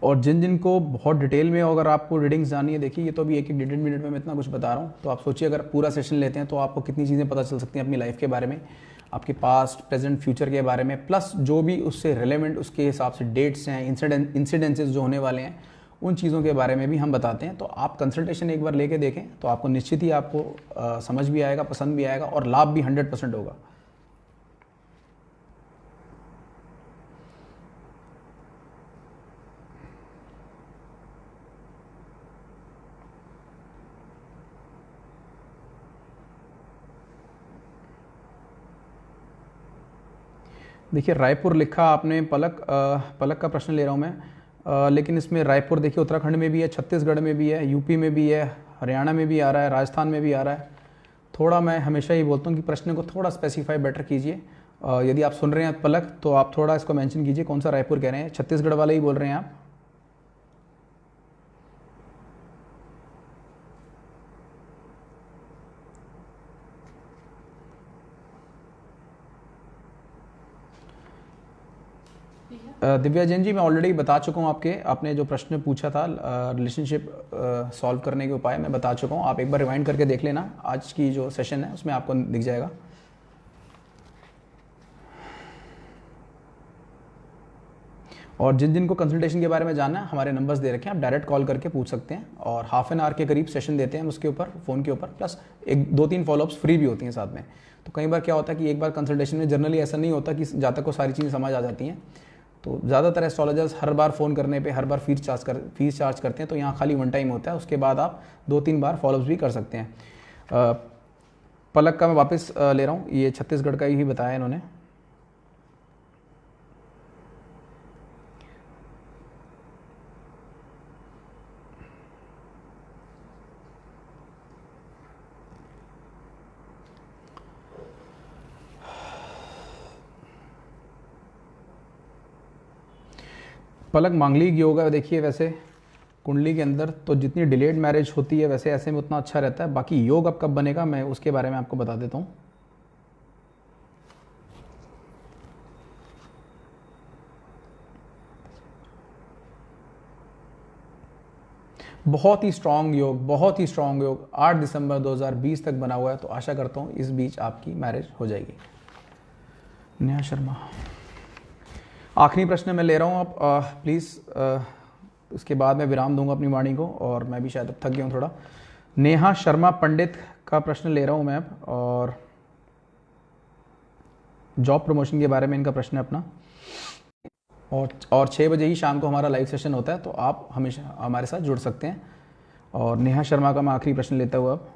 [SPEAKER 1] और जिन जिन को बहुत डिटेल में अगर आपको रीडिंग्स जानी है, देखिए ये तो अभी 1-1 मिनट में मैं इतना कुछ बता रहा हूँ, तो आप सोचिए अगर पूरा सेशन लेते हैं तो आपको कितनी चीज़ें पता चल सकती हैं अपनी लाइफ के बारे में, आपके पास्ट प्रेजेंट फ्यूचर के बारे में, प्लस जो भी उससे रिलेवेंट उसके हिसाब से डेट्स हैं, इंसिडेंसेस जो होने वाले हैं, उन चीज़ों के बारे में भी हम बताते हैं। तो आप कंसल्टेशन एक बार लेके देखें तो आपको निश्चित ही आपको समझ भी आएगा, पसंद भी आएगा और लाभ भी 100% होगा। देखिए रायपुर लिखा आपने, पलक का प्रश्न ले रहा हूँ मैं, लेकिन इसमें रायपुर देखिए उत्तराखंड में भी है, छत्तीसगढ़ में भी है, यूपी में भी है, हरियाणा में भी आ रहा है, राजस्थान में भी आ रहा है। थोड़ा मैं हमेशा ही बोलता हूँ कि प्रश्न को थोड़ा स्पेसिफाई बेटर कीजिए। यदि आप सुन रहे हैं पलक तो आप थोड़ा इसको मेंशन कीजिए कौन सा रायपुर कह रहे हैं, छत्तीसगढ़ वाले ही बोल रहे हैं आप? दिव्या जैन जी, मैं ऑलरेडी बता चुका हूँ आपने जो प्रश्न पूछा था रिलेशनशिप सॉल्व करने के उपाय, मैं बता चुका हूँ। आप एक बार रिवाइंड करके देख लेना, आज की जो सेशन है उसमें आपको दिख जाएगा। और जिन जिन को कंसल्टेशन के बारे में जानना है, हमारे नंबर्स दे रखे हैं, आप डायरेक्ट कॉल करके पूछ सकते हैं। और हाफ एन आवर के करीब सेशन देते हैं हम उसके ऊपर, फ़ोन के ऊपर, प्लस 1-2-3 फॉलोअप्स फ्री भी होती हैं साथ में। तो कई बार क्या होता है कि एक बार कंसल्टेशन में जनरली ऐसा नहीं होता कि जहाँ तक को सारी चीज़ें समझ आ जाती हैं। तो ज़्यादातर एस्ट्रोलॉजर्स हर बार फ़ोन करने पे हर बार फीस चार्ज करते हैं, तो यहाँ खाली 1 टाइम होता है, उसके बाद आप 2-3 बार फॉलोअप्स भी कर सकते हैं। पलक का मैं वापस ले रहा हूँ, ये छत्तीसगढ़ का ही बताया इन्होंने। पलक मांगलिक योग है, देखिए वैसे कुंडली के अंदर तो जितनी डिलेड मैरिज होती है वैसे ऐसे में उतना अच्छा रहता है। बाकी योग अब कब बनेगा मैं उसके बारे में आपको बता देता हूँ। बहुत ही स्ट्रांग योग 8 दिसंबर 2020 तक बना हुआ है, तो आशा करता हूँ इस बीच आपकी मैरिज हो जाएगी। नेहा शर्मा, आखिरी प्रश्न मैं ले रहा हूँ, आप प्लीज़ उसके बाद मैं विराम दूंगा अपनी वाणी को, और मैं भी शायद अब थक गया हूँ थोड़ा। नेहा शर्मा पंडित का प्रश्न ले रहा हूँ मैं अब, और जॉब प्रमोशन के बारे में इनका प्रश्न है अपना। और 6 बजे ही शाम को हमारा लाइव सेशन होता है, तो आप हमेशा हमारे साथ जुड़ सकते हैं। और नेहा शर्मा का मैं आखिरी प्रश्न लेता हुआ अब।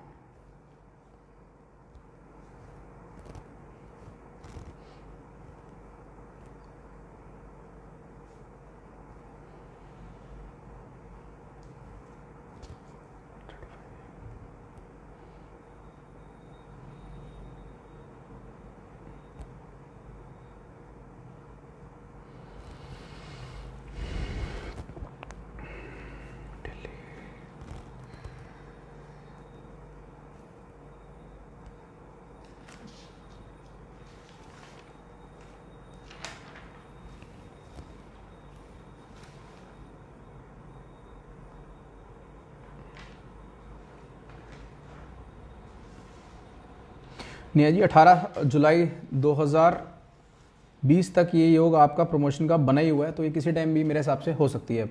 [SPEAKER 1] नेहा जी 18 जुलाई 2020 तक ये योग आपका प्रमोशन का बना ही हुआ है, तो ये किसी टाइम भी मेरे हिसाब से हो सकती है।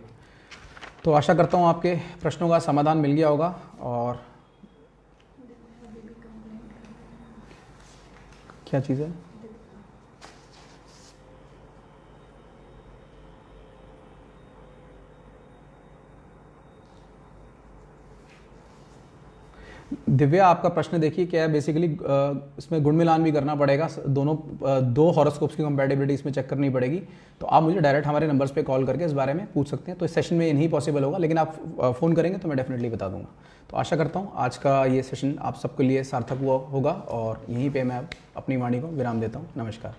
[SPEAKER 1] तो आशा करता हूँ आपके प्रश्नों का समाधान मिल गया होगा। और क्या चीज़ है? दिव्या, आपका प्रश्न देखिए क्या है। बेसिकली इसमें गुण मिलान भी करना पड़ेगा, दोनों दो हॉरोस्कोप्स की कंपैटिबिलिटी इसमें चेक करनी पड़ेगी। तो आप मुझे डायरेक्ट हमारे नंबर्स पे कॉल करके इस बारे में पूछ सकते हैं। तो इस सेशन में ये नहीं पॉसिबल होगा, लेकिन आप फ़ोन करेंगे तो मैं डेफिनेटली बता दूंगा। तो आशा करता हूँ आज का ये सेशन आप सबके लिए सार्थक हुआ होगा, और यहीं पर मैं अपनी वाणी को विराम देता हूँ। नमस्कार।